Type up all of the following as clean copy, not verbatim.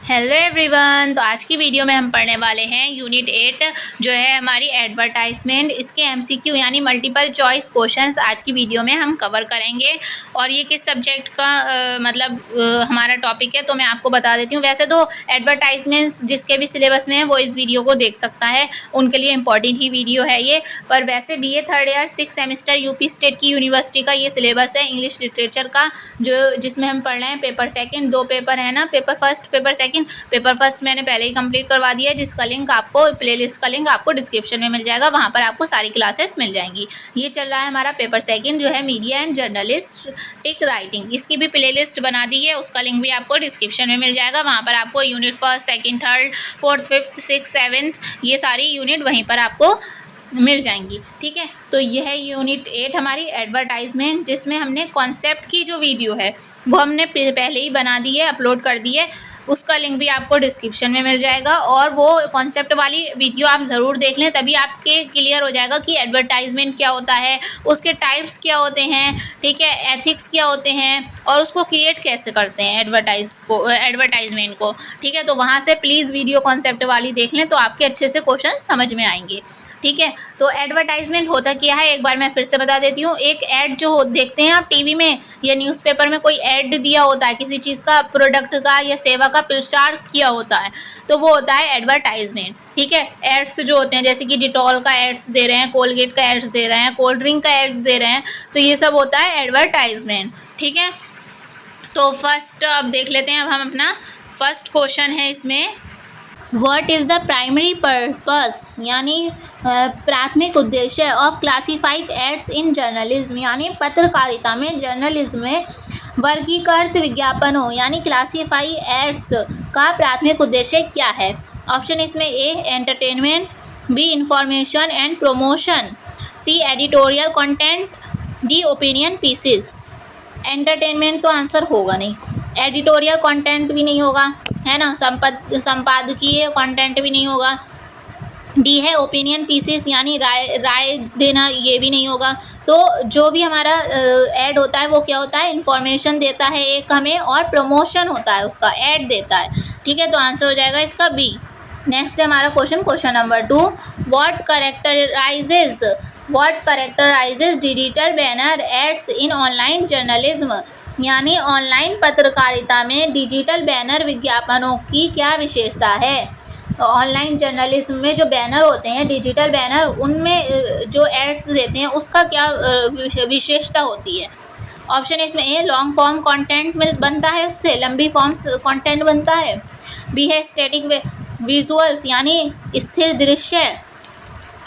Hello everyone. तो आज की वीडियो में हम पढ़ने वाले हैं यूनिट 8 जो है हमारी एडवर्टाइजमेंट। इसके एमसीक्यू यानी मल्टीपल चॉइस क्वेश्चंस आज की वीडियो में हम कवर करेंगे। और ये किस सब्जेक्ट का हमारा टॉपिक है तो मैं आपको बता देती हूँ। वैसे तो एडवर्टाइजमेंट्स जिसके भी सिलेबस में है वो इस वीडियो को देख सकता है, उनके लिए इम्पॉर्टेंट ही वीडियो है ये। पर वैसे BA third year 6 semester UP state की यूनिवर्सिटी का ये सिलेबस है इंग्लिश लिटरेचर का, जिसमें हम पढ़ रहे हैं पेपर सेकेंड। 2 पेपर है ना, paper first paper second. Paper first मैंने पहले ही कंप्लीट करवा दिया है, जिसका लिंक आपको प्लेलिस्ट का लिंक आपको डिस्क्रिप्शन में मिल जाएगा, वहाँ पर आपको सारी क्लासेस मिल जाएंगी। ये चल रहा है हमारा पेपर सेकंड जो है मीडिया एंड जर्नलिस्टिक राइटिंग। इसकी भी प्लेलिस्ट बना दी है, उसका लिंक भी आपको डिस्क्रिप्शन में मिल जाएगा। वहाँ पर आपको unit first second third fourth fifth six seventh ये सारी यूनिट वहीं पर आपको मिल जाएंगी। ठीक है, तो यह है यूनिट 8 हमारी एडवर्टाइजमेंट, जिसमें हमने कॉन्सेप्ट की जो वीडियो है वो हमने पहले ही बना दी है, अपलोड कर दी है। उसका लिंक भी आपको डिस्क्रिप्शन में मिल जाएगा। और वो कॉन्सेप्ट वाली वीडियो आप ज़रूर देख लें, तभी आपके क्लियर हो जाएगा कि एडवर्टाइजमेंट क्या होता है, उसके टाइप्स क्या होते हैं, ठीक है, एथिक्स क्या होते हैं, और उसको क्रिएट कैसे करते हैं एडवर्टाइजमेंट को। ठीक है, तो वहाँ से प्लीज़ वीडियो कॉन्सेप्ट वाली देख लें तो आपके अच्छे से क्वेश्चन समझ में आएंगे। ठीक है, तो एडवर्टाइजमेंट होता क्या है एक बार मैं फिर से बता देती हूँ। एक ऐड जो देखते हैं आप टीवी में या न्यूज़पेपर में, कोई ऐड दिया होता है किसी चीज़ का, प्रोडक्ट का या सेवा का प्रचार किया होता है, तो वो होता है एडवर्टाइजमेंट। ठीक है, एड्स जो होते हैं जैसे कि डिटॉल का एड्स दे रहे हैं, कोलगेट का एड्स दे रहे हैं, कोल्ड ड्रिंक का एड्स दे रहे हैं, तो ये सब होता है एडवर्टाइजमेंट। ठीक है, तो फर्स्ट अब देख लेते हैं। अब हम अपना फर्स्ट क्वेश्चन है इसमें, what is the primary purpose यानी प्राथमिक उद्देश्य of classified ads in journalism, यानी पत्रकारिता में जर्नलिज्म में वर्गीकृत विज्ञापनों यानी क्लासिफाई एड्स का प्राथमिक उद्देश्य क्या है। ऑप्शन इसमें A entertainment, B information and promotion, C editorial content, D opinion pieces. Entertainment तो आंसर होगा नहीं, एडिटोरियल कंटेंट भी नहीं होगा, है ना, संपादकीय कंटेंट भी नहीं होगा, डी है ओपिनियन पीसेस यानी राय देना, ये भी नहीं होगा। तो जो भी हमारा ऐड होता है वो क्या होता है, इन्फॉर्मेशन देता है एक हमें, और प्रमोशन होता है उसका, ऐड देता है। ठीक है, तो आंसर हो जाएगा इसका बी। नेक्स्ट है हमारा question number 2, what characterizes digital banner ads in online journalism, यानी ऑनलाइन पत्रकारिता में डिजिटल बैनर विज्ञापनों की क्या विशेषता है। ऑनलाइन जर्नलिज्म में जो बैनर होते हैं, डिजिटल बैनर, उनमें जो एड्स देते हैं उसका क्या विशेषता होती है। ऑप्शन इसमें ए लॉन्ग फॉर्म कंटेंट में बनता है, उससे लंबी फॉर्म कंटेंट बनता है, बी है स्टैटिक विजुअल्स यानी स्थिर दृश्य,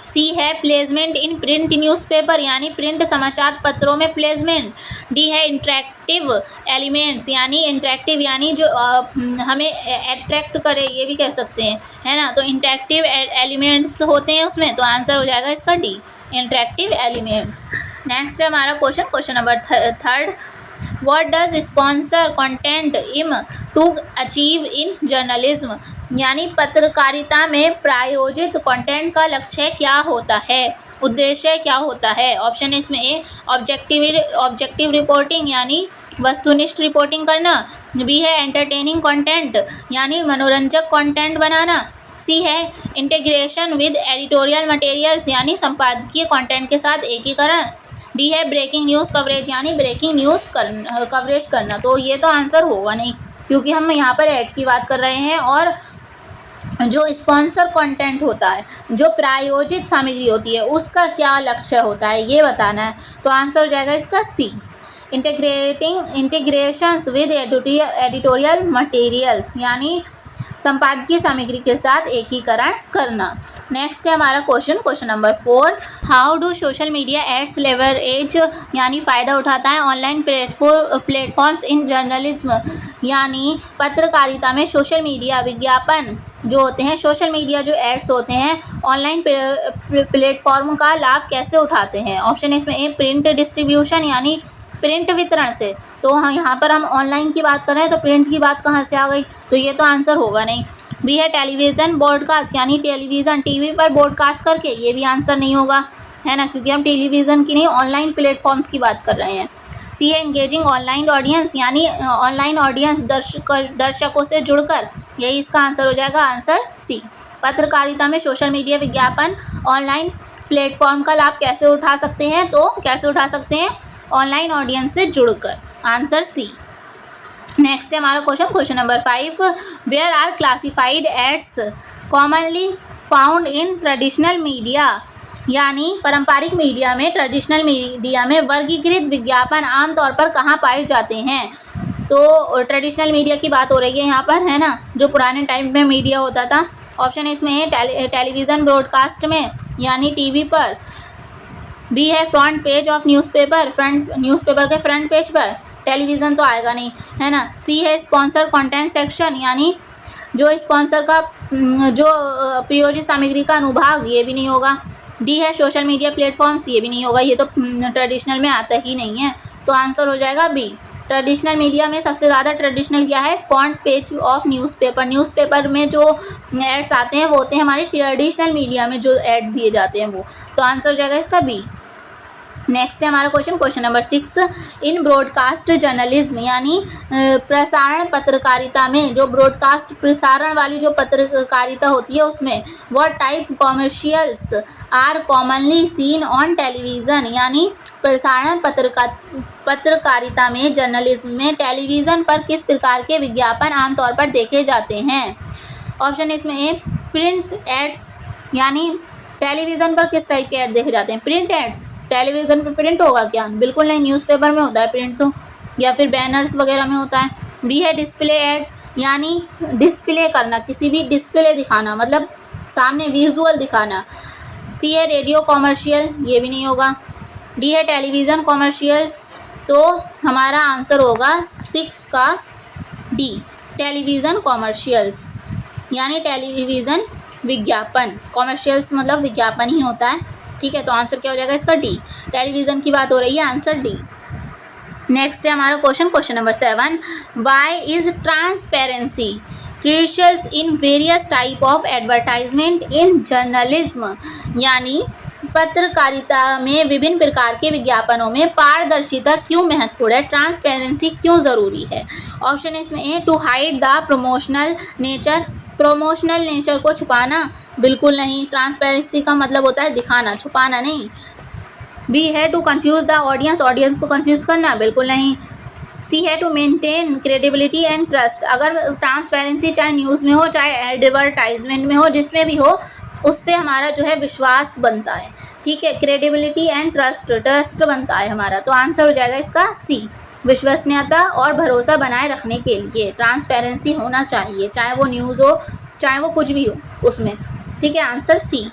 सी है प्लेसमेंट इन प्रिंट न्यूज़पेपर यानी प्रिंट समाचार पत्रों में प्लेसमेंट, डी है इंटरेक्टिव एलिमेंट्स यानी इंटरेक्टिव यानी जो हमें अट्रैक्ट करे, ये भी कह सकते हैं, है ना, तो इंटरेक्टिव एलिमेंट्स होते हैं उसमें, तो आंसर हो जाएगा इसका डी इंटरेक्टिव एलिमेंट्स। नेक्स्ट है हमारा question number 3, what does sponsor content इम टू अचीव इन जर्नलिज्म, यानी पत्रकारिता में प्रायोजित कंटेंट का लक्ष्य क्या होता है, उद्देश्य क्या होता है। ऑप्शन इसमें ए ऑब्जेक्टिव रिपोर्टिंग यानी वस्तुनिष्ठ रिपोर्टिंग करना, बी है एंटरटेनिंग कंटेंट यानी मनोरंजक कंटेंट बनाना, सी है इंटीग्रेशन विद एडिटोरियल मटेरियल्स यानी संपादकीय कंटेंट के साथ एकीकरण, डी है ब्रेकिंग न्यूज़ कवरेज यानी ब्रेकिंग न्यूज़ कवरेज करना। तो ये तो आंसर होगा नहीं, क्योंकि हम यहाँ पर ऐड की बात कर रहे हैं, और जो स्पॉन्सर कंटेंट होता है, जो प्रायोजित सामग्री होती है, उसका क्या लक्ष्य होता है ये बताना है। तो आंसर हो जाएगा इसका सी इंटीग्रेशंस विद एडिटोरियल मटेरियल्स यानी संपादकीय सामग्री के साथ एकीकरण करना। नेक्स्ट है हमारा question number 4, how do social media ads leverage यानी फ़ायदा उठाता है ऑनलाइन प्लेटफॉर्म्स इन जर्नलिज्म, यानी पत्रकारिता में सोशल मीडिया विज्ञापन जो होते हैं, सोशल मीडिया जो एड्स होते हैं, ऑनलाइन प्लेटफॉर्म का लाभ कैसे उठाते हैं। ऑप्शन इसमें ए प्रिंट डिस्ट्रीब्यूशन यानी प्रिंट वितरण से, तो हाँ यहाँ पर हम ऑनलाइन की बात कर रहे हैं तो प्रिंट की बात कहाँ से आ गई, तो ये तो आंसर होगा नहीं। बी है टेलीविज़न ब्रॉडकास्ट यानी टेलीविज़न टीवी पर ब्रॉडकास्ट करके, ये भी आंसर नहीं होगा, है ना, क्योंकि हम टेलीविज़न की नहीं ऑनलाइन प्लेटफॉर्म्स की बात कर रहे हैं। सी है इंगेजिंग ऑनलाइन ऑडियंस, यानी ऑनलाइन ऑडियंस दर्शकों से जुड़कर, यही इसका आंसर हो जाएगा, आंसर सी। पत्रकारिता में सोशल मीडिया विज्ञापन ऑनलाइन प्लेटफॉर्म का लाभ कैसे उठा सकते हैं, तो कैसे उठा सकते हैं, ऑनलाइन ऑडियंस से जुड़कर, आंसर सी। नेक्स्ट है हमारा question number 5, where are classified ads commonly found in traditional media, यानी पारंपरिक मीडिया में, ट्रेडिशनल मीडिया में वर्गीकृत विज्ञापन आमतौर पर कहाँ पाए जाते हैं। तो ट्रेडिशनल मीडिया की बात हो रही है यहाँ पर, है ना, जो पुराने टाइम में मीडिया होता था। ऑप्शन इसमें है टेलीविज़न ब्रॉडकास्ट में, यानी टीवी पर। बी है front page of newspaper, newspaper के फ्रंट पेज पर, टेलीविज़न तो आएगा नहीं, है ना। सी है स्पॉन्सर कंटेंट सेक्शन, यानी जो स्पॉन्सर का जो प्रायोजित सामग्री का अनुभाग, ये भी नहीं होगा। डी है सोशल मीडिया प्लेटफॉर्म्स, ये भी नहीं होगा, ये तो ट्रेडिशनल में आता ही नहीं है, तो आंसर हो जाएगा बी। ट्रेडिशनल मीडिया में सबसे ज़्यादा ट्रेडिशनल क्या है, front page of newspaper. Newspaper में जो एड्स आते हैं वो होते हैं हमारे ट्रेडिशनल मीडिया में जो ऐड दिए जाते हैं वो, तो आंसर हो जाएगा इसका बी। नेक्स्ट है हमारा क्वेश्चन नंबर 6, इन ब्रॉडकास्ट जर्नलिज्म, यानी प्रसारण पत्रकारिता में, जो ब्रॉडकास्ट प्रसारण वाली जो पत्रकारिता होती है उसमें, what type commercials are commonly seen on television, यानी प्रसारण पत्रकारिता में, जर्नलिज्म में, टेलीविज़न पर किस प्रकार के विज्ञापन आमतौर पर देखे जाते हैं। ऑप्शन इसमें ए प्रिंट एड्स, यानी टेलीविज़न पर किस टाइप के ऐड देखे जाते हैं, प्रिंट एड्स। टेलीविज़न पर प्रिंट होगा क्या, बिल्कुल नहीं, न्यूज़पेपर में होता है प्रिंट तो, या फिर बैनर्स वगैरह में होता है। बी है डिस्प्ले ऐड, यानी डिस्प्ले करना, किसी भी डिस्प्ले दिखाना, मतलब सामने विजुअल दिखाना। सी है रेडियो कॉमर्शियल, ये भी नहीं होगा। डी है टेलीविज़न कॉमर्शियल्स, तो हमारा आंसर होगा 6 का डी, टेलीविज़न कॉमर्शियल्स, यानी टेलीविज़न विज्ञापन। कॉमर्शियल्स मतलब विज्ञापन ही होता है, ठीक है, तो आंसर क्या हो जाएगा इसका डी। टेलीविज़न की बात हो रही है, आंसर डी। नेक्स्ट है हमारा question number 7, why is transparency crucial in various type of advertisement in journalism, यानी पत्रकारिता में विभिन्न प्रकार के विज्ञापनों में पारदर्शिता क्यों महत्वपूर्ण है, ट्रांसपेरेंसी क्यों ज़रूरी है। ऑप्शन इसमें A to hide the promotional nature, promotional nature को छुपाना, बिल्कुल नहीं, ट्रांसपेरेंसी का मतलब होता है दिखाना, छुपाना नहीं। बी है to confuse the audience, audience को कंफ्यूज करना, बिल्कुल नहीं। सी है to maintain credibility and trust, अगर ट्रांसपेरेंसी चाहे न्यूज़ में हो चाहे एडवर्टाइजमेंट में हो, जिसमें भी हो, उससे हमारा जो है विश्वास बनता है, ठीक है, क्रेडिबिलिटी एंड ट्रस्ट बनता है हमारा, तो आंसर हो जाएगा इसका सी। विश्वसनीयता और भरोसा बनाए रखने के लिए ट्रांसपेरेंसी होना चाहिए, चाहे वो न्यूज़ हो चाहे वो कुछ भी हो उसमें, ठीक है, आंसर सी।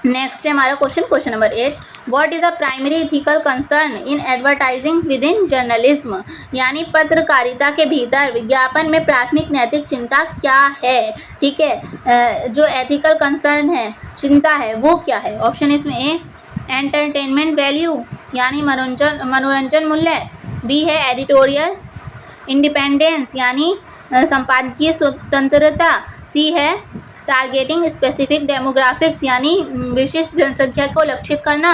नेक्स्ट है हमारा question number 8, what is a primary ethical concern in advertising within journalism, यानी पत्रकारिता के भीतर विज्ञापन में प्राथमिक नैतिक चिंता क्या है, ठीक है, जो एथिकल कंसर्न है, चिंता है, वो क्या है। ऑप्शन इसमें ए एंटरटेनमेंट वैल्यू, यानी मनोरंजन मूल्य। बी है एडिटोरियल इंडिपेंडेंस, यानी संपादकीय स्वतंत्रता। सी है टारगेटिंग स्पेसिफिक डेमोग्राफिक्स, यानी विशिष्ट जनसंख्या को लक्षित करना।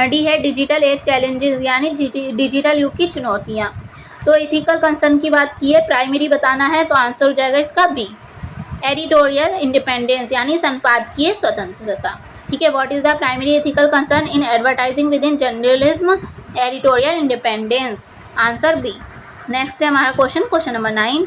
डी है डिजिटल एज चैलेंजेस, यानी डिजिटल युग की चुनौतियाँ। तो एथिकल कंसर्न की बात की है, प्राइमरी बताना है, तो आंसर हो जाएगा इसका बी, एडिटोरियल इंडिपेंडेंस, यानी संपादकीय स्वतंत्रता, ठीक है। What is the primary ethical concern in advertising within journalism, editorial independence, answer B. Next है हमारा question number 9,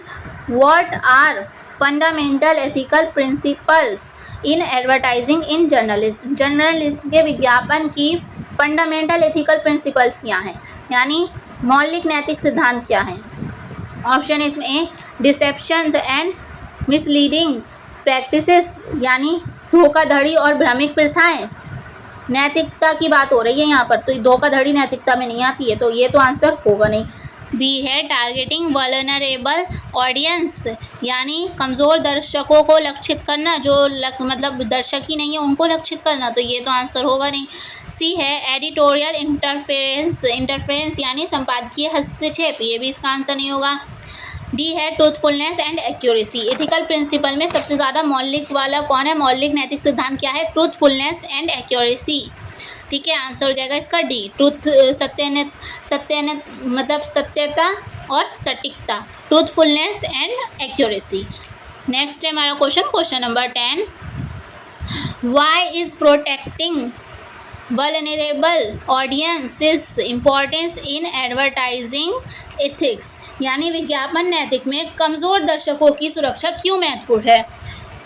what are fundamental ethical principles in advertising in journalism, journalism के विज्ञापन की फंडामेंटल एथिकल प्रिंसिपल्स क्या हैं, यानी मौलिक नैतिक सिद्धांत क्या हैं। ऑप्शन इसमें ए डिसेप्शन एंड मिसलीडिंग प्रैक्टिसेस, यानी धोखाधड़ी और भ्रमिक प्रथाएं। नैतिकता की बात हो रही है यहाँ पर, तो धोखाधड़ी नैतिकता में नहीं आती है, तो ये तो आंसर होगा नहीं। बी है टारगेटिंग वल्नरेबल ऑडियंस, यानी कमज़ोर दर्शकों को लक्षित करना, जो मतलब दर्शक ही नहीं है उनको लक्षित करना, तो ये तो आंसर होगा नहीं। सी है एडिटोरियल इंटरफेरेंस, यानी संपादकीय हस्तक्षेप, ये भी इसका आंसर नहीं होगा। डी है truthfulness and accuracy, ethical principle में सबसे ज़्यादा मौलिक वाला कौन है, मौलिक नैतिक सिद्धांत क्या है, ट्रूथफुलनेस एंड एक्यूरेसी। ठीक है, आंसर हो जाएगा इसका डी, ट्रूथ, सत्य मतलब सत्यता और सटीकता, ट्रूथफुलनेस एंड एक्यूरेसी। नेक्स्ट है हमारा question number 10, why is protecting vulnerable audiences importance in advertising ethics, यानी विज्ञापन नैतिक में कमज़ोर दर्शकों की सुरक्षा क्यों महत्वपूर्ण है।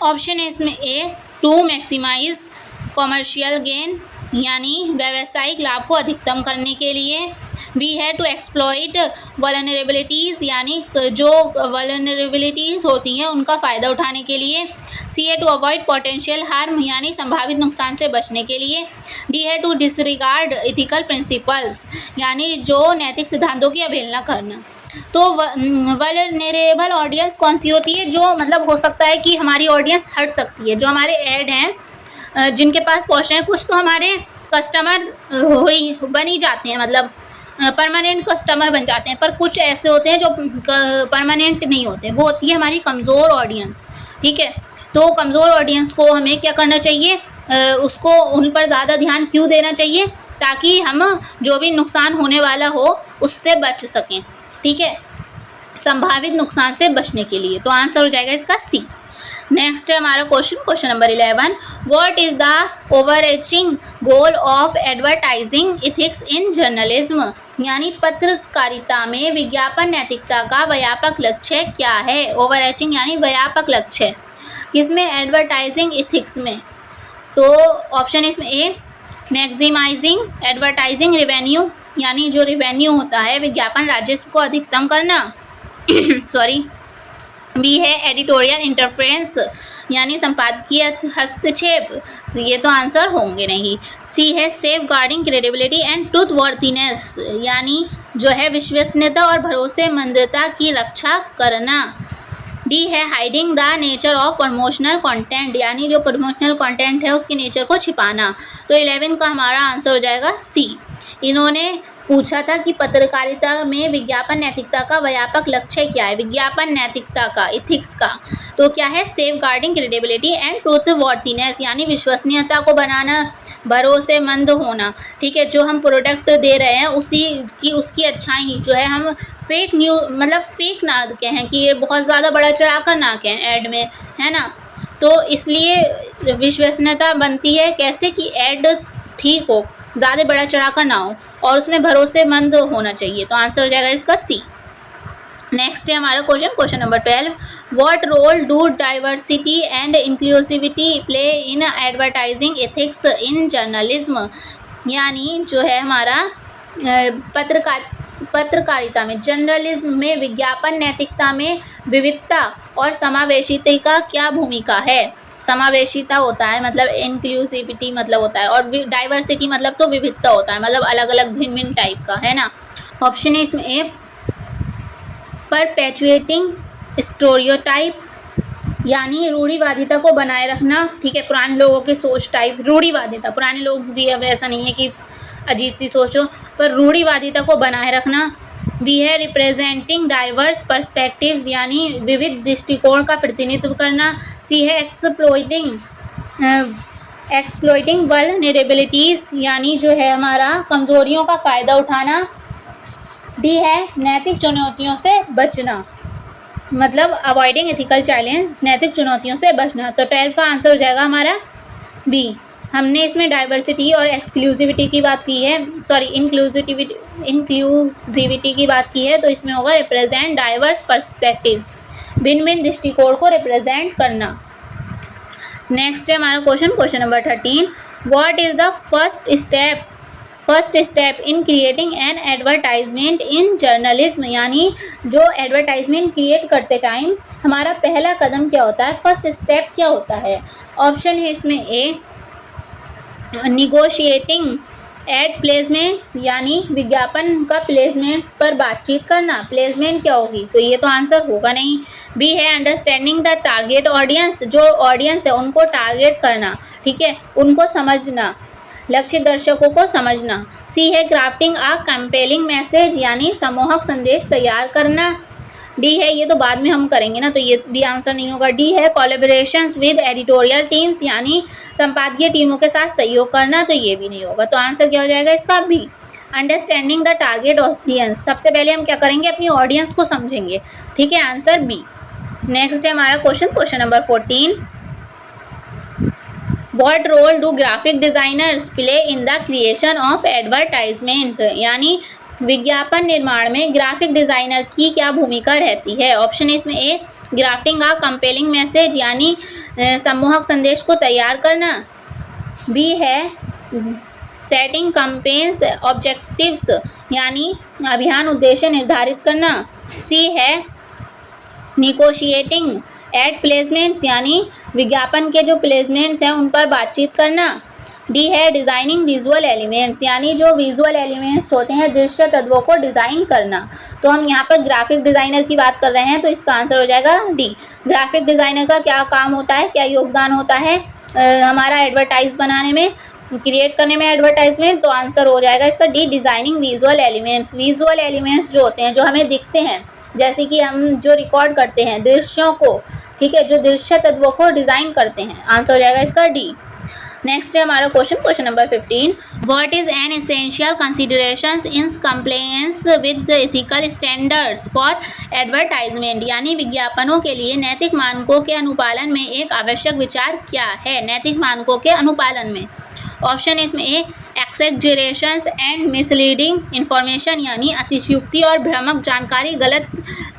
ऑप्शन है इसमें A, to maximise commercial gain, यानी व्यावसायिक लाभ को अधिकतम करने के लिए। बी है टू एक्सप्लॉइट वल्नरेबिलिटीज़, यानी जो वल्नरेबिलिटीज़ होती हैं उनका फ़ायदा उठाने के लिए। सी है टू अवॉइड पोटेंशियल हार्म, यानी संभावित नुकसान से बचने के लिए। डी है टू डिसरिगार्ड इथिकल प्रिंसिपल्स, यानी जो नैतिक सिद्धांतों की अवहेलना करना। तो वल्नरेबल ऑडियंस कौन सी होती है, जो मतलब हो सकता है कि हमारी ऑडियंस हट सकती है, जो हमारे ऐड हैं जिनके पास पहुँच रहे हैं, कुछ तो हमारे कस्टमर बन ही जाते हैं, मतलब परमानेंट कस्टमर बन जाते हैं, पर कुछ ऐसे होते हैं जो परमानेंट नहीं होते, वो होती है हमारी कमज़ोर ऑडियंस। ठीक है, तो कमज़ोर ऑडियंस को हमें क्या करना चाहिए, उसको उन पर ज़्यादा ध्यान क्यों देना चाहिए, ताकि हम जो भी नुकसान होने वाला हो उससे बच सकें। ठीक है, संभावित नुकसान से बचने के लिए। तो आंसर हो जाएगा इसका सी। नेक्स्ट है हमारा question number 11, what is the overarching goal of advertising ethics in journalism, यानी पत्रकारिता में विज्ञापन नैतिकता का व्यापक लक्ष्य क्या है। ओवरआर्चिंग यानी व्यापक लक्ष्य किसमें, एडवर्टाइजिंग इथिक्स में। तो ऑप्शन है इसमें ए, मैक्सिमाइजिंग एडवर्टाइजिंग रेवेन्यू, यानी जो रेवेन्यू होता है विज्ञापन राजस्व को अधिकतम करना सॉरी। बी है एडिटोरियल इंटरफेरेंस, यानी संपादकीय हस्तक्षेप, तो ये तो आंसर होंगे नहीं। सी है सेफ गार्डिंग क्रेडिबिलिटी एंड ट्रूथवर्थीनेस, यानी जो है विश्वसनीयता और भरोसेमंदता की रक्षा करना। डी है hiding the nature of promotional content, यानी जो प्रमोशनल कंटेंट है उसके नेचर को छिपाना। तो 11 का हमारा आंसर हो जाएगा सी। इन्होंने पूछा था कि पत्रकारिता में विज्ञापन नैतिकता का व्यापक लक्ष्य क्या है, विज्ञापन नैतिकता का, इथिक्स का। तो क्या है, सेफ गार्डिंग क्रेडिबिलिटी एंड ट्रूथवर्थीनेस, यानी विश्वसनीयता को बनाना, भरोसेमंद होना। ठीक है, जो हम प्रोडक्ट दे रहे हैं उसकी अच्छाई ही जो है, हम फेक न्यूज़ मतलब फेक ना कहें, कि ये बहुत ज़्यादा बड़ा चढ़ा कर ना कहें ऐड में, है ना। तो इसलिए विश्वसनीयता बनती है कैसे, कि ऐड ठीक हो, ज़्यादा बड़ा चढ़ाकर ना हो, और उसमें भरोसेमंद होना चाहिए। तो आंसर हो जाएगा इसका सी। नेक्स्ट है हमारा question number 12, what role do diversity and inclusivity play in advertising ethics in journalism, यानी जो है हमारा पत्रकारिता में, जर्नलिज्म में विज्ञापन नैतिकता में विविधता और समावेशिता का क्या भूमिका है। समावेशिता होता है मतलब इंक्लूसिविटी मतलब होता है, और डाइवर्सिटी मतलब तो विविधता होता है, मतलब अलग अलग भिन्न भिन्न टाइप का, है ना। ऑप्शन है इसमें ए, परपेचुएटिंग स्टेरियोटाइप, यानी रूढ़िवादिता को बनाए रखना। ठीक है, पुराने लोगों की सोच टाइप, रूढ़िवादिता, पुराने लोग भी अब ऐसा नहीं है कि अजीब सी सोच हो, पर रूढ़िवादिता को बनाए रखना। बी है रिप्रेजेंटिंग डाइवर्स पर्सपेक्टिव्स, यानी विविध दृष्टिकोण का प्रतिनिधित्व करना। सी है एक्सप्लॉइटिंग वल्नरेबिलिटीज़, यानी जो है हमारा कमज़ोरियों का फ़ायदा उठाना। डी है नैतिक चुनौतियों से बचना, मतलब अवॉइडिंग एथिकल चैलेंज, नैतिक चुनौतियों से बचना। तो 12 का आंसर हो जाएगा हमारा बी। हमने इसमें डाइवर्सिटी और एक्सक्लूसिविटी की बात की है, सॉरी इंक्लूसिविटी की बात की है, तो इसमें होगा रिप्रेजेंट डाइवर्स पर्सपेक्टिव, भिन्न भिन्न दृष्टिकोण को रिप्रेजेंट करना। नेक्स्ट है हमारा question number 13, what is the first step in creating an advertisement in journalism, यानी जो एडवर्टाइजमेंट क्रिएट करते टाइम हमारा पहला कदम क्या होता है, फर्स्ट स्टेप क्या होता है। ऑप्शन है इसमें ए, निगोशिएटिंग एड प्लेसमेंट्स, यानी विज्ञापन का प्लेसमेंट्स पर बातचीत करना। प्लेसमेंट क्या होगी, तो ये तो आंसर होगा नहीं। बी है अंडरस्टैंडिंग द टारगेट ऑडियंस, जो ऑडियंस है उनको टारगेट करना, ठीक है, उनको समझना, लक्षित दर्शकों को समझना। सी है क्राफ्टिंग अ कंपेलिंग मैसेज, यानी सम्मोहक संदेश तैयार करना। डी है, ये तो बाद में हम करेंगे ना, तो ये भी आंसर नहीं होगा। डी है कोलैबोरेशंस विद एडिटोरियल टीम्स, यानी संपादकीय टीमों के साथ सहयोग करना, तो ये भी नहीं होगा। तो आंसर क्या हो जाएगा इसका? B. Understanding the target audience, सबसे पहले हम क्या करेंगे? अपनी ऑडियंस को समझेंगे, ठीक है, आंसर बी। नेक्स्ट है हमारा question number 14। What role do graphic designers play in the creation of advertisement? यानी विज्ञापन निर्माण में ग्राफिक डिजाइनर की क्या भूमिका रहती है? ऑप्शन है इसमें ए ग्राफ्टिंग अ कंपेलिंग मैसेज, यानी सम्मोहक संदेश को तैयार करना। बी है सेटिंग कैंपेन्स ऑब्जेक्टिव्स, यानी अभियान उद्देश्य निर्धारित करना। सी है निगोशिएटिंग एड प्लेसमेंट्स, यानी विज्ञापन के जो प्लेसमेंट्स हैं उन पर बातचीत करना। डी है डिज़ाइनिंग विजुअल एलिमेंट्स, यानी जो विजुअल एलिमेंट्स होते हैं दृश्य तत्वों को डिज़ाइन करना। तो हम यहाँ पर ग्राफिक डिज़ाइनर की बात कर रहे हैं, तो इसका आंसर हो जाएगा डी। ग्राफिक डिज़ाइनर का क्या काम होता है, क्या योगदान होता है हमारा एडवर्टाइज बनाने में, क्रिएट करने में एडवर्टाइजमेंट? तो आंसर हो जाएगा इसका D designing visual elements. Visual elements जो होते हैं, जो हमें दिखते हैं, जैसे कि हम जो रिकॉर्ड करते हैं दृश्यों को, ठीक है, जो दृश्य तत्वों को डिज़ाइन करते हैं, आंसर हो जाएगा इसका डी। नेक्स्ट है हमारा question number 15। What is an essential considerations in compliance with ethical standards for advertisement, यानी विज्ञापनों के लिए नैतिक मानकों के अनुपालन में एक आवश्यक विचार क्या है? नैतिक मानकों के अनुपालन में ऑप्शन है इसमें ए एक्सेजरेशंस एंड मिसलीडिंग इंफॉर्मेशन, यानी अतिशयोक्ति और भ्रामक जानकारी, गलत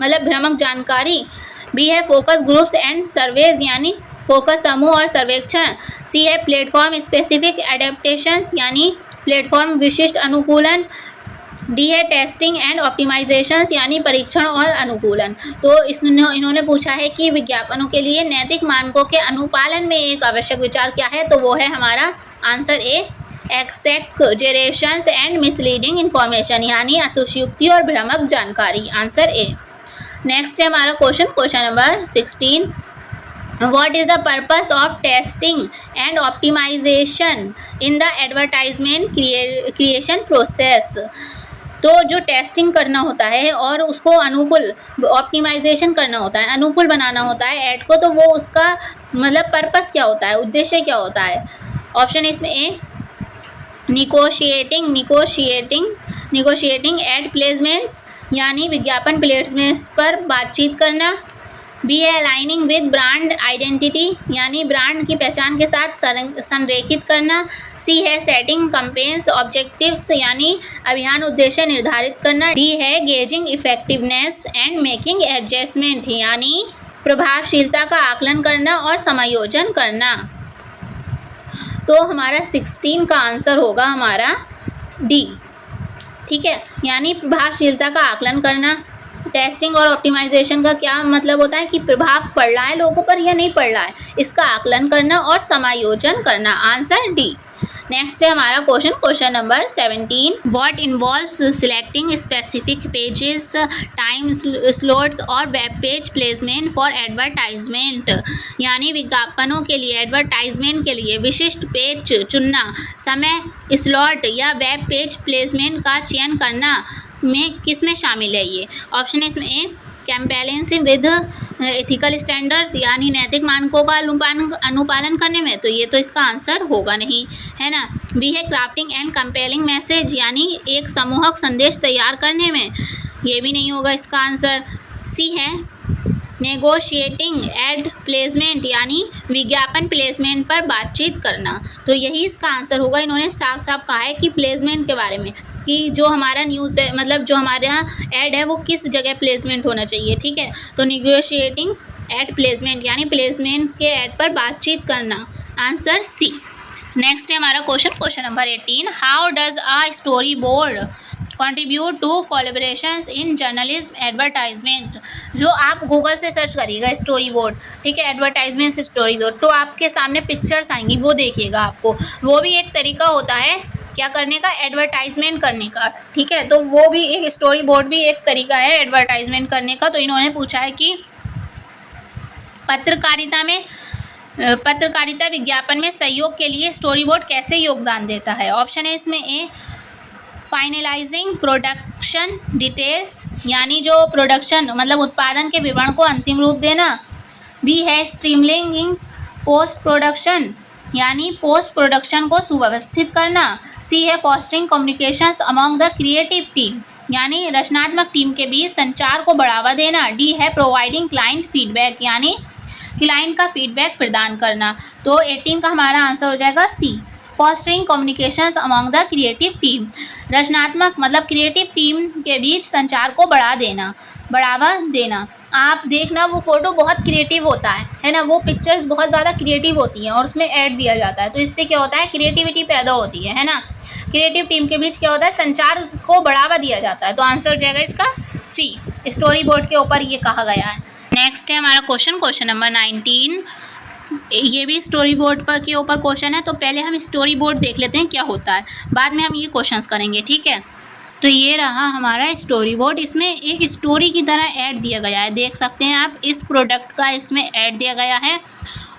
मतलब भ्रामक जानकारी। बी है फोकस ग्रुप्स एंड सर्वेज, यानी फोकस समूह और सर्वेक्षण। सी है प्लेटफॉर्म स्पेसिफिक एडेप्टेशंस, यानी प्लेटफॉर्म विशिष्ट अनुकूलन। डी है टेस्टिंग एंड ऑप्टिमाइजेशंस, यानी परीक्षण और अनुकूलन। तो इन्होंने पूछा है कि विज्ञापनों के लिए नैतिक मानकों के अनुपालन में एक आवश्यक विचार क्या है? तो वो है हमारा answer A exaggerations and misleading information, यानी अतिशयोक्ति और भ्रामक जानकारी, आंसर ए। नेक्स्ट है हमारा question number 16। What is the purpose of testing and optimization in the advertisement creation process? तो जो टेस्टिंग करना होता है और उसको अनुकूल ऑप्टिमाइजेशन करना होता है, अनुकूल बनाना होता है ऐड को, तो वो उसका मतलब पर्पस क्या होता है, उद्देश्य क्या होता है? ऑप्शन है इसमें ए निगोशिएटिंग एड प्लेसमेंट्स, यानी विज्ञापन प्लेसमेंट्स पर बातचीत करना। बी है अलाइनिंग विद ब्रांड आइडेंटिटी, यानी ब्रांड की पहचान के साथ संरेखित करना। सी है सेटिंग कैंपेन्स ऑब्जेक्टिव्स, यानी अभियान उद्देश्य निर्धारित करना। डी है gauging effectiveness and making adjustment, यानी प्रभावशीलता का आकलन करना और समायोजन करना। तो हमारा 16 का आंसर होगा हमारा डी, ठीक है, यानी प्रभावशीलता का आकलन करना। टेस्टिंग और ऑप्टिमाइजेशन का क्या मतलब होता है कि प्रभाव पड़ रहा है लोगों पर या नहीं पड़ रहा है, इसका आकलन करना और समायोजन करना, आंसर डी। नेक्स्ट है हमारा question number 17। What involves selecting specific pages, time slots और web page placement for advertisement, यानी विज्ञापनों के लिए एडवर्टाइजमेंट के लिए विशिष्ट पेज चुनना, समय स्लॉट या वेब पेज प्लेसमेंट का चयन करना में किस में शामिल है ये? ऑप्शन है इसमें ए कंप्लायंस विद एथिकल स्टैंडर्ड, यानी नैतिक मानकों का अनुपालन करने में, तो ये तो इसका आंसर होगा नहीं, है ना। बी है क्राफ्टिंग एंड कंपेलिंग मैसेज, यानी एक सम्मोहक संदेश तैयार करने में, ये भी नहीं होगा इसका आंसर। सी है नेगोशिएटिंग एड प्लेसमेंट, यानी विज्ञापन प्लेसमेंट पर बातचीत करना, तो यही इसका आंसर होगा। इन्होंने साफ साफ कहा है कि प्लेसमेंट के बारे में, कि जो हमारा न्यूज़ है, मतलब जो हमारे यहाँ ऐड है वो किस जगह प्लेसमेंट होना चाहिए, ठीक है। तो निगोशिएटिंग एड प्लेसमेंट, यानी प्लेसमेंट के ऐड पर बातचीत करना, आंसर सी। नेक्स्ट है हमारा question number 18। How does a story board contribute to collaborations in journalism advertisement? जो आप गूगल से सर्च करिएगा स्टोरी बोर्ड, ठीक है, एडवर्टाइजमेंट स्टोरी बोर्ड, तो आपके सामने पिक्चर्स आएंगी, वो देखिएगा आपको। वो भी एक तरीका होता है क्या करने का, एडवर्टाइजमेंट करने का, ठीक है। तो वो भी एक स्टोरी बोर्ड भी एक तरीका है एडवर्टाइजमेंट करने का। तो इन्होंने पूछा है कि पत्रकारिता विज्ञापन में सहयोग के लिए स्टोरी बोर्ड कैसे योगदान देता है? ऑप्शन है इसमें ए फाइनलाइजिंग प्रोडक्शन डिटेल्स यानी जो प्रोडक्शन मतलब उत्पादन के विवरण को अंतिम रूप देना। बी है स्ट्रीमलाइनिंग पोस्ट प्रोडक्शन यानी पोस्ट प्रोडक्शन को सुव्यवस्थित करना। सी है fostering communications among the creative team यानी रचनात्मक टीम के बीच संचार को बढ़ावा देना। डी है प्रोवाइडिंग क्लाइंट फीडबैक यानी क्लाइंट का फीडबैक प्रदान करना। तो 18 का हमारा आंसर हो जाएगा C, fostering communications among the creative team. रचनात्मक मतलब क्रिएटिव टीम के बीच संचार को बढ़ावा देना। आप देखना वो फ़ोटो बहुत क्रिएटिव होता है ना, वो पिक्चर्स बहुत ज़्यादा क्रिएटिव होती हैं और उसमें ऐड दिया जाता है, तो इससे क्या होता है क्रिएटिविटी पैदा होती है ना। क्रिएटिव टीम के बीच क्या होता है संचार को बढ़ावा दिया जाता है। तो आंसर हो जाएगा इसका सी, स्टोरी बोर्ड के ऊपर ये कहा गया है। नेक्स्ट है हमारा क्वेश्चन नंबर 19। ये भी स्टोरी बोर्ड पर के ऊपर क्वेश्चन है, तो पहले हम स्टोरी बोर्ड देख लेते हैं क्या होता है, बाद में हम ये क्वेश्चंस करेंगे, ठीक है। तो ये रहा हमारा स्टोरी बोर्ड, इसमें एक स्टोरी की तरह ऐड दिया गया है, देख सकते हैं आप इस प्रोडक्ट का इसमें ऐड दिया गया है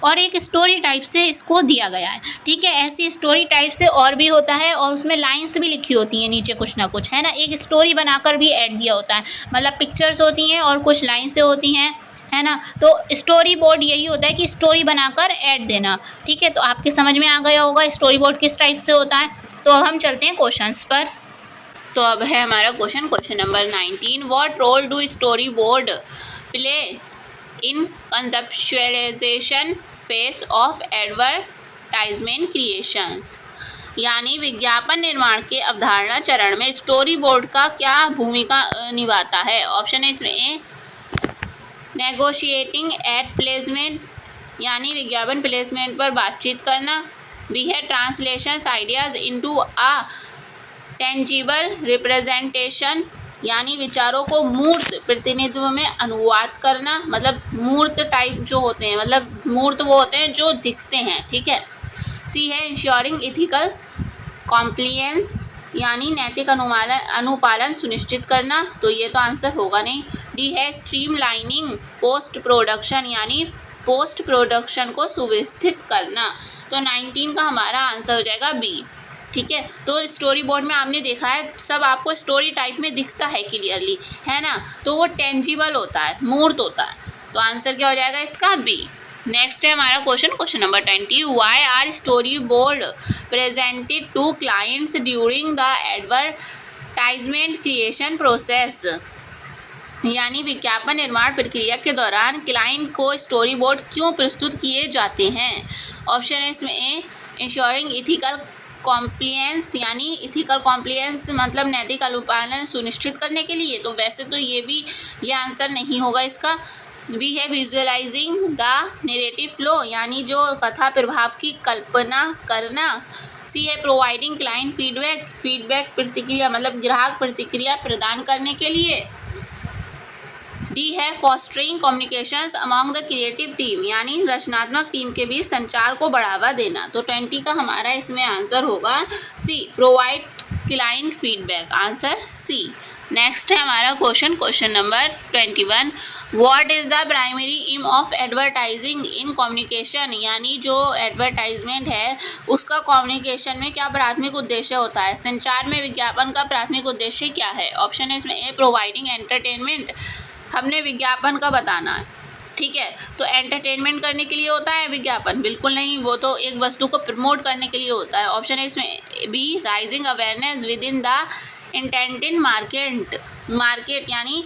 और एक स्टोरी टाइप से इसको दिया गया है, ठीक है। ऐसी स्टोरी टाइप से और भी होता है और उसमें लाइंस भी लिखी होती हैं नीचे कुछ ना कुछ, है ना। एक स्टोरी बनाकर भी ऐड दिया होता है, मतलब पिक्चर्स होती हैं और कुछ लाइन्स होती हैं, है ना। तो स्टोरी बोर्ड यही होता है कि स्टोरी बनाकर ऐड देना, ठीक है। तो आपके समझ में आ गया होगा स्टोरी बोर्ड किस टाइप से होता है। तो हम चलते हैं क्वेश्चंस पर। तो अब है हमारा question number 19। What role do story board play in conceptualization phase of advertisement creations यानी विज्ञापन निर्माण के अवधारणा चरण में स्टोरी बोर्ड का क्या भूमिका निभाता है। ऑप्शन है इसमें ए नेगोशिएटिंग एड प्लेसमेंट यानी विज्ञापन प्लेसमेंट पर बातचीत करना। बी है translation ideas into a tangible representation यानी विचारों को मूर्त प्रतिनिधित्व में अनुवाद करना, मतलब मूर्त टाइप जो होते हैं, मतलब मूर्त वो होते हैं जो दिखते हैं, ठीक है। सी है इंश्योरिंग इथिकल कॉम्प्लियंस यानी नैतिक अनुपालन सुनिश्चित करना, तो ये तो आंसर होगा नहीं। डी है स्ट्रीमलाइनिंग पोस्ट प्रोडक्शन यानी पोस्ट प्रोडक्शन को सुव्यवस्थित करना। तो 19 का हमारा आंसर हो जाएगा बी, ठीक है। तो स्टोरी बोर्ड में आपने देखा है सब आपको स्टोरी टाइप में दिखता है क्लियरली, है ना, तो वो टेंजिबल होता है, मूर्त होता है। तो आंसर क्या हो जाएगा इसका बी। नेक्स्ट है हमारा question number 20। Why are story board presented to clients during the advertisement creation process यानी विज्ञापन निर्माण प्रक्रिया के दौरान क्लाइंट को स्टोरी बोर्ड क्यों प्रस्तुत किए जाते हैं। ऑप्शन है इसमें ए इंश्योरिंग इथिकल कॉम्प्लियंस यानी इथिकल कॉम्प्लियंस मतलब नैतिक अनुपालन सुनिश्चित करने के लिए, तो वैसे तो ये आंसर नहीं होगा इसका। बी है विजुअलाइजिंग द नैरेटिव फ्लो यानी जो कथा प्रभाव की कल्पना करना। सी है प्रोवाइडिंग क्लाइंट फीडबैक प्रतिक्रिया मतलब ग्राहक प्रतिक्रिया प्रदान करने के लिए। डी है fostering communications among the creative team यानी रचनात्मक टीम के बीच संचार को बढ़ावा देना। तो 20 का हमारा इसमें आंसर होगा C, provide client feedback, answer C. Next है हमारा question number 21। What is the primary aim of advertising in communication यानी जो एडवर्टाइजमेंट है उसका कम्युनिकेशन में क्या प्राथमिक उद्देश्य होता है। संचार में विज्ञापन का प्राथमिक उद्देश्य क्या है। ऑप्शन है इसमें ए प्रोवाइडिंग एंटरटेनमेंट, हमने विज्ञापन का बताना है, ठीक है। तो एंटरटेनमेंट करने के लिए होता है विज्ञापन, बिल्कुल नहीं, वो तो एक वस्तु को प्रमोट करने के लिए होता है। ऑप्शन है इसमें B raising awareness within the intended market यानी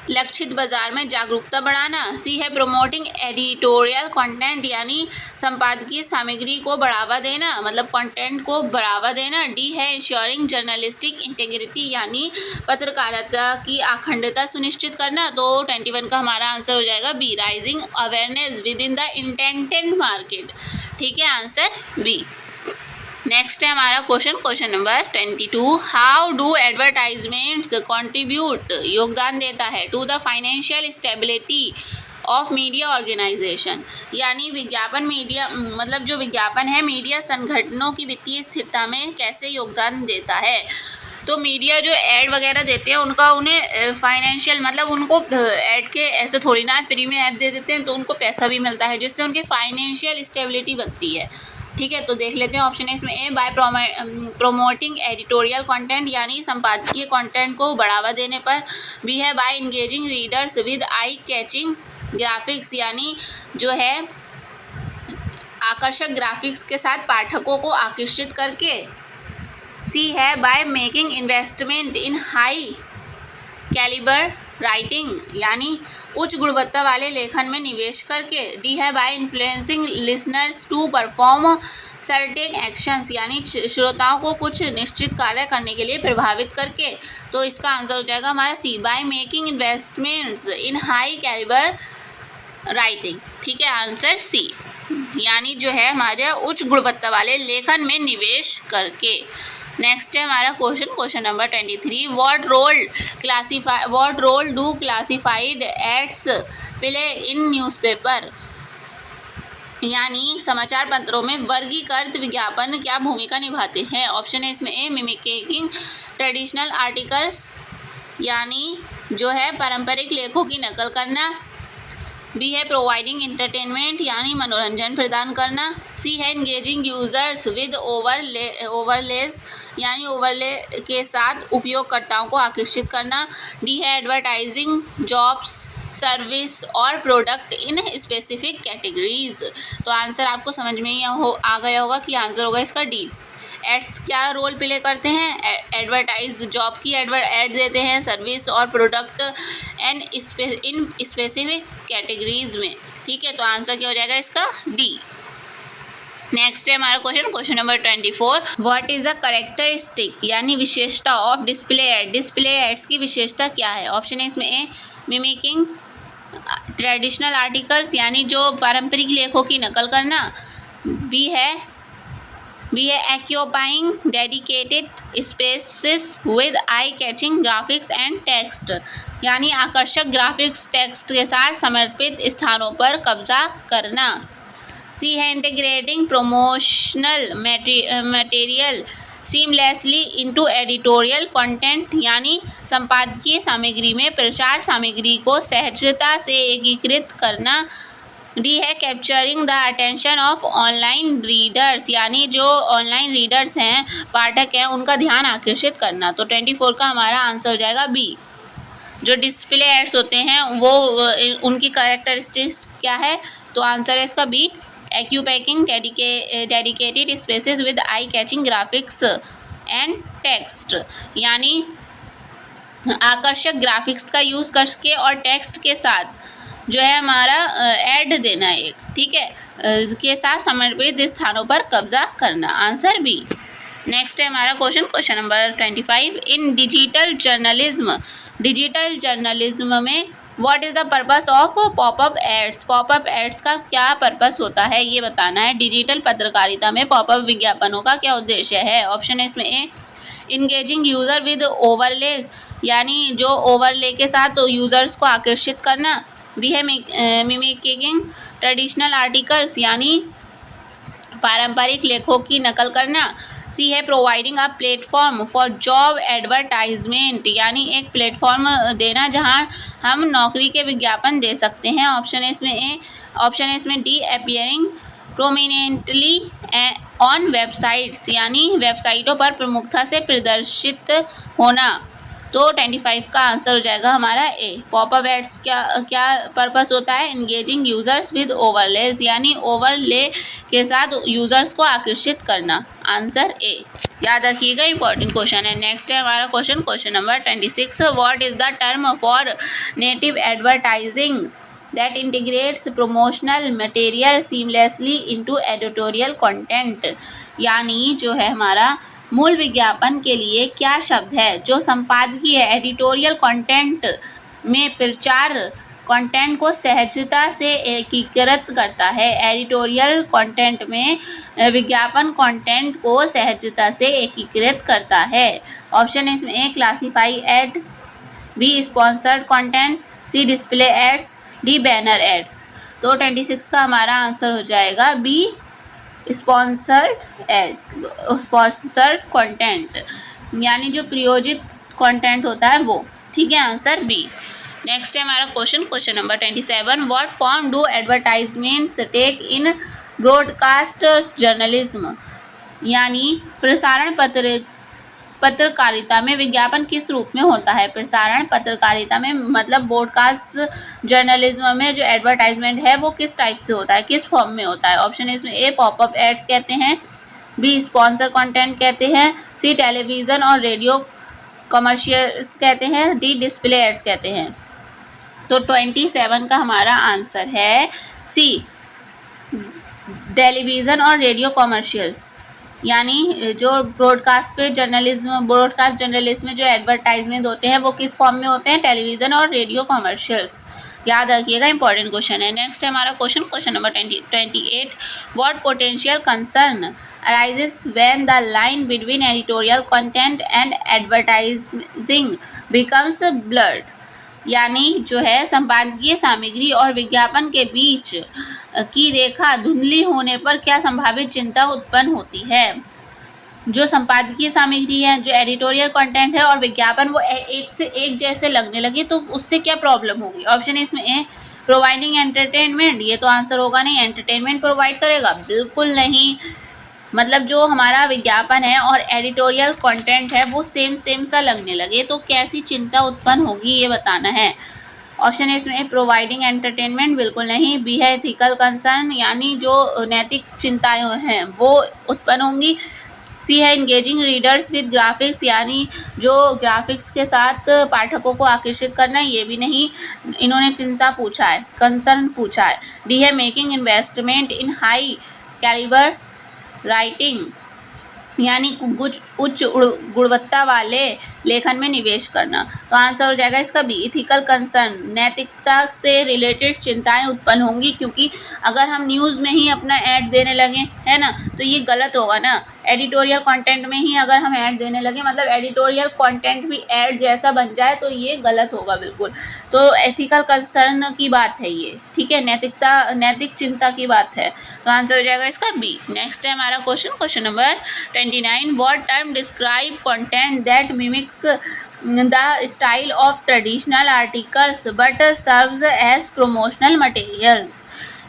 लक्षित बाजार में जागरूकता बढ़ाना। सी है प्रोमोटिंग एडिटोरियल कंटेंट यानी संपादकीय सामग्री को बढ़ावा देना मतलब कंटेंट को बढ़ावा देना। डी है इंश्योरिंग जर्नलिस्टिक इंटीग्रिटी यानी पत्रकारिता की अखंडता सुनिश्चित करना। तो 21 का हमारा आंसर हो जाएगा B raising awareness within the intended market, ठीक है, आंसर बी। नेक्स्ट है हमारा question number 22। How do advertisements contribute योगदान देता है to the financial stability of media organization यानी विज्ञापन मीडिया मतलब जो विज्ञापन है मीडिया संगठनों की वित्तीय स्थिरता में कैसे योगदान देता है। तो मीडिया जो ऐड वगैरह देते हैं उनका उन्हें फाइनेंशियल मतलब उनको ऐड के ऐसे थोड़ी ना फ्री में ऐड दे देते हैं, तो उनको पैसा भी मिलता है जिससे उनकी फाइनेंशियल स्टेबिलिटी बनती है, ठीक है, तो देख लेते हैं ऑप्शन है इसमें A by promoting editorial content यानी संपादकीय कंटेंट को बढ़ावा देने पर, बी है by engaging readers with eye catching graphics यानी जो है आकर्षक ग्राफिक्स के साथ पाठकों को आकर्षित करके, सी है by making investment in high calibre writing यानी उच्च गुणवत्ता वाले लेखन में निवेश करके, डी है by influencing listeners to perform certain actions यानी श्रोताओं को कुछ निश्चित कार्य करने के लिए प्रभावित करके। तो इसका आंसर हो जाएगा हमारा C by making investments in high calibre writing. ठीक है, आंसर सी यानी जो है हमारे उच्च गुणवत्ता वाले लेखन में निवेश करके। नेक्स्ट है हमारा question number 23, what role do classified ads play in newspaper यानी समाचार पत्रों में वर्गीकृत विज्ञापन क्या भूमिका निभाते हैं। ऑप्शन है इसमें ए मिमिकिंग ट्रेडिशनल आर्टिकल्स यानी जो है पारंपरिक लेखों की नकल करना, बी है प्रोवाइडिंग इंटरटेनमेंट यानी मनोरंजन प्रदान करना, सी है इंगेजिंग यूजर्स विद ओवरलेस यानी ओवरले के साथ उपयोगकर्ताओं को आकर्षित करना, डी है एडवर्टाइजिंग जॉब्स सर्विस और प्रोडक्ट इन स्पेसिफिक कैटेगरीज। तो आंसर आपको समझ में ही आ गया होगा कि आंसर होगा इसका डी। एड्स क्या रोल प्ले करते हैं, एडवर्टाइज जॉब की ऐड देते हैं, सर्विस और प्रोडक्ट इन स्पेसिफिक कैटेगरीज में। ठीक है, तो आंसर क्या हो जाएगा इसका डी। नेक्स्ट है हमारा question number 24, what is a characteristic यानी विशेषता of display ad. Display ads की विशेषता क्या है। ऑप्शन है इसमें ए मिमिकिंग ट्रेडिशनल आर्टिकल्स यानी जो पारंपरिक लेखों की नकल करना, बी है occupying dedicated spaces with eye catching graphics and text यानी आकर्षक ग्राफिक्स टेक्स्ट के साथ समर्पित स्थानों पर कब्जा करना, सी है integrating promotional material seamlessly into editorial content यानी संपादकीय सामग्री में प्रचार सामग्री को सहजता से एकीकृत करना, डी है capturing the attention of online readers यानी जो ऑनलाइन रीडर्स हैं पाठक हैं उनका ध्यान आकर्षित करना। तो 24 का हमारा आंसर हो जाएगा बी। जो डिस्प्ले एड्स होते हैं वो उनकी कैरेक्टरिस्टिक्स क्या है, तो आंसर है इसका B occupying dedicated spaces with eye catching graphics and text यानी आकर्षक ग्राफिक्स का यूज़ करके और टेक्स्ट के साथ जो है हमारा ऐड देना एक, ठीक है, के साथ समर्पित स्थानों पर कब्जा करना, आंसर बी। नेक्स्ट है हमारा question number 25, in digital journalism में what is the purpose of popup ads. Popup ads का क्या पर्पस होता है ये बताना है। डिजिटल पत्रकारिता में पॉपअप विज्ञापनों का क्या उद्देश्य है। ऑप्शन है इसमें ए इंगेजिंग यूज़र विद ओवरले यानी जो ओवरले के साथ यूज़र्स को आकर्षित करना, बी है मिमिकिंग ट्रेडिशनल आर्टिकल्स यानी पारंपरिक लेखों की नकल करना, सी है providing a platform for job advertisement यानी एक प्लेटफॉर्म देना जहां हम नौकरी के विज्ञापन दे सकते हैं। ऑप्शन है इसमें D appearing prominently on websites यानी वेबसाइटों पर प्रमुखता से प्रदर्शित होना। तो 25 का आंसर हो जाएगा हमारा ए। पॉपअप एड्स क्या पर्पस होता है, इंगेजिंग यूजर्स विद ओवरलेस यानी ओवरले के साथ यूजर्स को आकर्षित करना, आंसर ए। याद रखिएगा, इंपॉर्टेंट क्वेश्चन है। नेक्स्ट है हमारा question number 26, what is the term for native advertising that integrates promotional material seamlessly into editorial content यानी जो है हमारा मूल विज्ञापन के लिए क्या शब्द है जो संपादकीय एडिटोरियल कंटेंट में प्रचार कंटेंट को सहजता से एकीकृत करता है। एडिटोरियल कंटेंट में विज्ञापन कंटेंट को सहजता से एकीकृत करता है। ऑप्शन है इसमें A classified ad, B sponsored content, C display ads, D banner ads. तो 26 का हमारा आंसर हो जाएगा बी स्पॉन्सर्ड कंटेंट यानी जो प्रयोजित कंटेंट होता है वो, ठीक है, आंसर बी। नेक्स्ट है हमारा question number 27, what form do advertisements take in broadcast journalism यानी प्रसारण पत्रकारिता में विज्ञापन किस रूप में होता है? प्रसारण पत्रकारिता में मतलब ब्रॉडकास्ट जर्नलिज्म में जो एडवर्टाइजमेंट है वो किस टाइप से होता है, किस फॉर्म में होता है? ऑप्शन इसमें ए पॉपअप एड्स कहते हैं, बी स्पॉन्सर कंटेंट कहते हैं, सी टेलीविज़न और रेडियो कमर्शियल्स कहते हैं, डी डिस्प्ले एड्स कहते हैं। तो 27 का हमारा आंसर है सी टेलीविज़न और रेडियो कमर्शियल्स, यानी जो ब्रॉडकास्ट जर्नलिज्म में जो एडवर्टाइजमेंट होते हैं वो किस फॉर्म में होते हैं? टेलीविज़न और रेडियो कमर्शियल्स। याद रखिएगा, इंपॉर्टेंट क्वेश्चन है। नेक्स्ट है हमारा question number 28। What potential concern arises when the line between editorial content and advertising becomes blurred, यानी जो है संपादकीय सामग्री और विज्ञापन के बीच की रेखा धुंधली होने पर क्या संभावित चिंता उत्पन्न होती है? जो संपादकीय सामग्री है, जो एडिटोरियल कंटेंट है और विज्ञापन वो एक से एक जैसे लगने लगे तो उससे क्या प्रॉब्लम होगी? ऑप्शन इसमें ए प्रोवाइडिंग एंटरटेनमेंट, ये तो आंसर होगा नहीं। एंटरटेनमेंट प्रोवाइड करेगा? बिल्कुल नहीं। मतलब जो हमारा विज्ञापन है और एडिटोरियल कंटेंट है वो सेम सा लगने लगे तो कैसी चिंता उत्पन्न होगी ये बताना है। ऑप्शन है इसमें प्रोवाइडिंग एंटरटेनमेंट, बिल्कुल नहीं। बी है एथिकल कंसर्न, यानी जो नैतिक चिंताएं हैं वो उत्पन्न होंगी। सी है इंगेजिंग रीडर्स विद ग्राफिक्स, यानी जो ग्राफिक्स के साथ पाठकों को आकर्षित करना, ये भी नहीं इन्होंने चिंता पूछा है, कंसर्न पूछा है। डी है making investment in high calibre writing, यानी उच्च गुणवत्ता वाले लेखन में निवेश करना। तो आंसर हो जाएगा इसका बी इथिकल कंसर्न, नैतिकता से रिलेटेड चिंताएं उत्पन्न होंगी, क्योंकि अगर हम न्यूज़ में ही अपना ऐड देने लगे है ना तो ये गलत होगा ना। एडिटोरियल कंटेंट में ही अगर हम ऐड देने लगे, मतलब एडिटोरियल कंटेंट भी ऐड जैसा बन जाए तो ये गलत होगा बिल्कुल। तो एथिकल कंसर्न की बात है ये, ठीक है, नैतिक चिंता की बात है। तो आंसर हो जाएगा इसका बी। नेक्स्ट है हमारा question number 29। What term describe content that mimics the style of traditional articles but serves as promotional materials,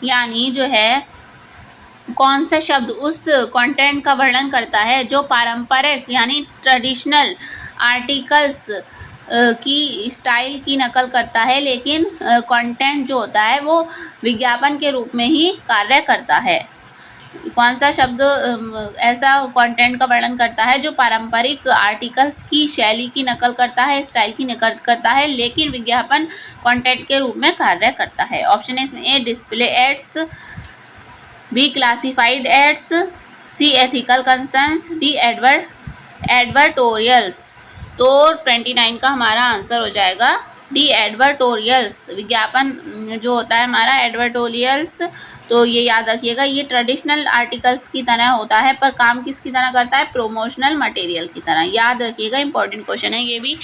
यानी जो है कौन सा शब्द उस कंटेंट का वर्णन करता है जो पारंपरिक यानी ट्रेडिशनल आर्टिकल्स की स्टाइल की नकल करता है, लेकिन कंटेंट जो होता है वो विज्ञापन के रूप में ही कार्य करता है। कौन सा शब्द ऐसा कंटेंट का वर्णन करता है जो पारंपरिक आर्टिकल्स की शैली की नकल करता है, स्टाइल की नकल करता है, लेकिन विज्ञापन कंटेंट के रूप में कार्य करता है? ऑप्शन है इसमें A display ads, B classified ads, C ethical concerns, D advertorials. तो 29 का हमारा आंसर हो जाएगा डी एडवर्टोरियल्स। विज्ञापन जो होता है हमारा एडवर्टोरियल्स, तो ये याद रखिएगा, ये ट्रेडिशनल आर्टिकल्स की तरह होता है पर काम किसकी तरह करता है? प्रमोशनल मटेरियल की तरह। याद रखिएगा, इंपॉर्टेंट क्वेश्चन है ये भी।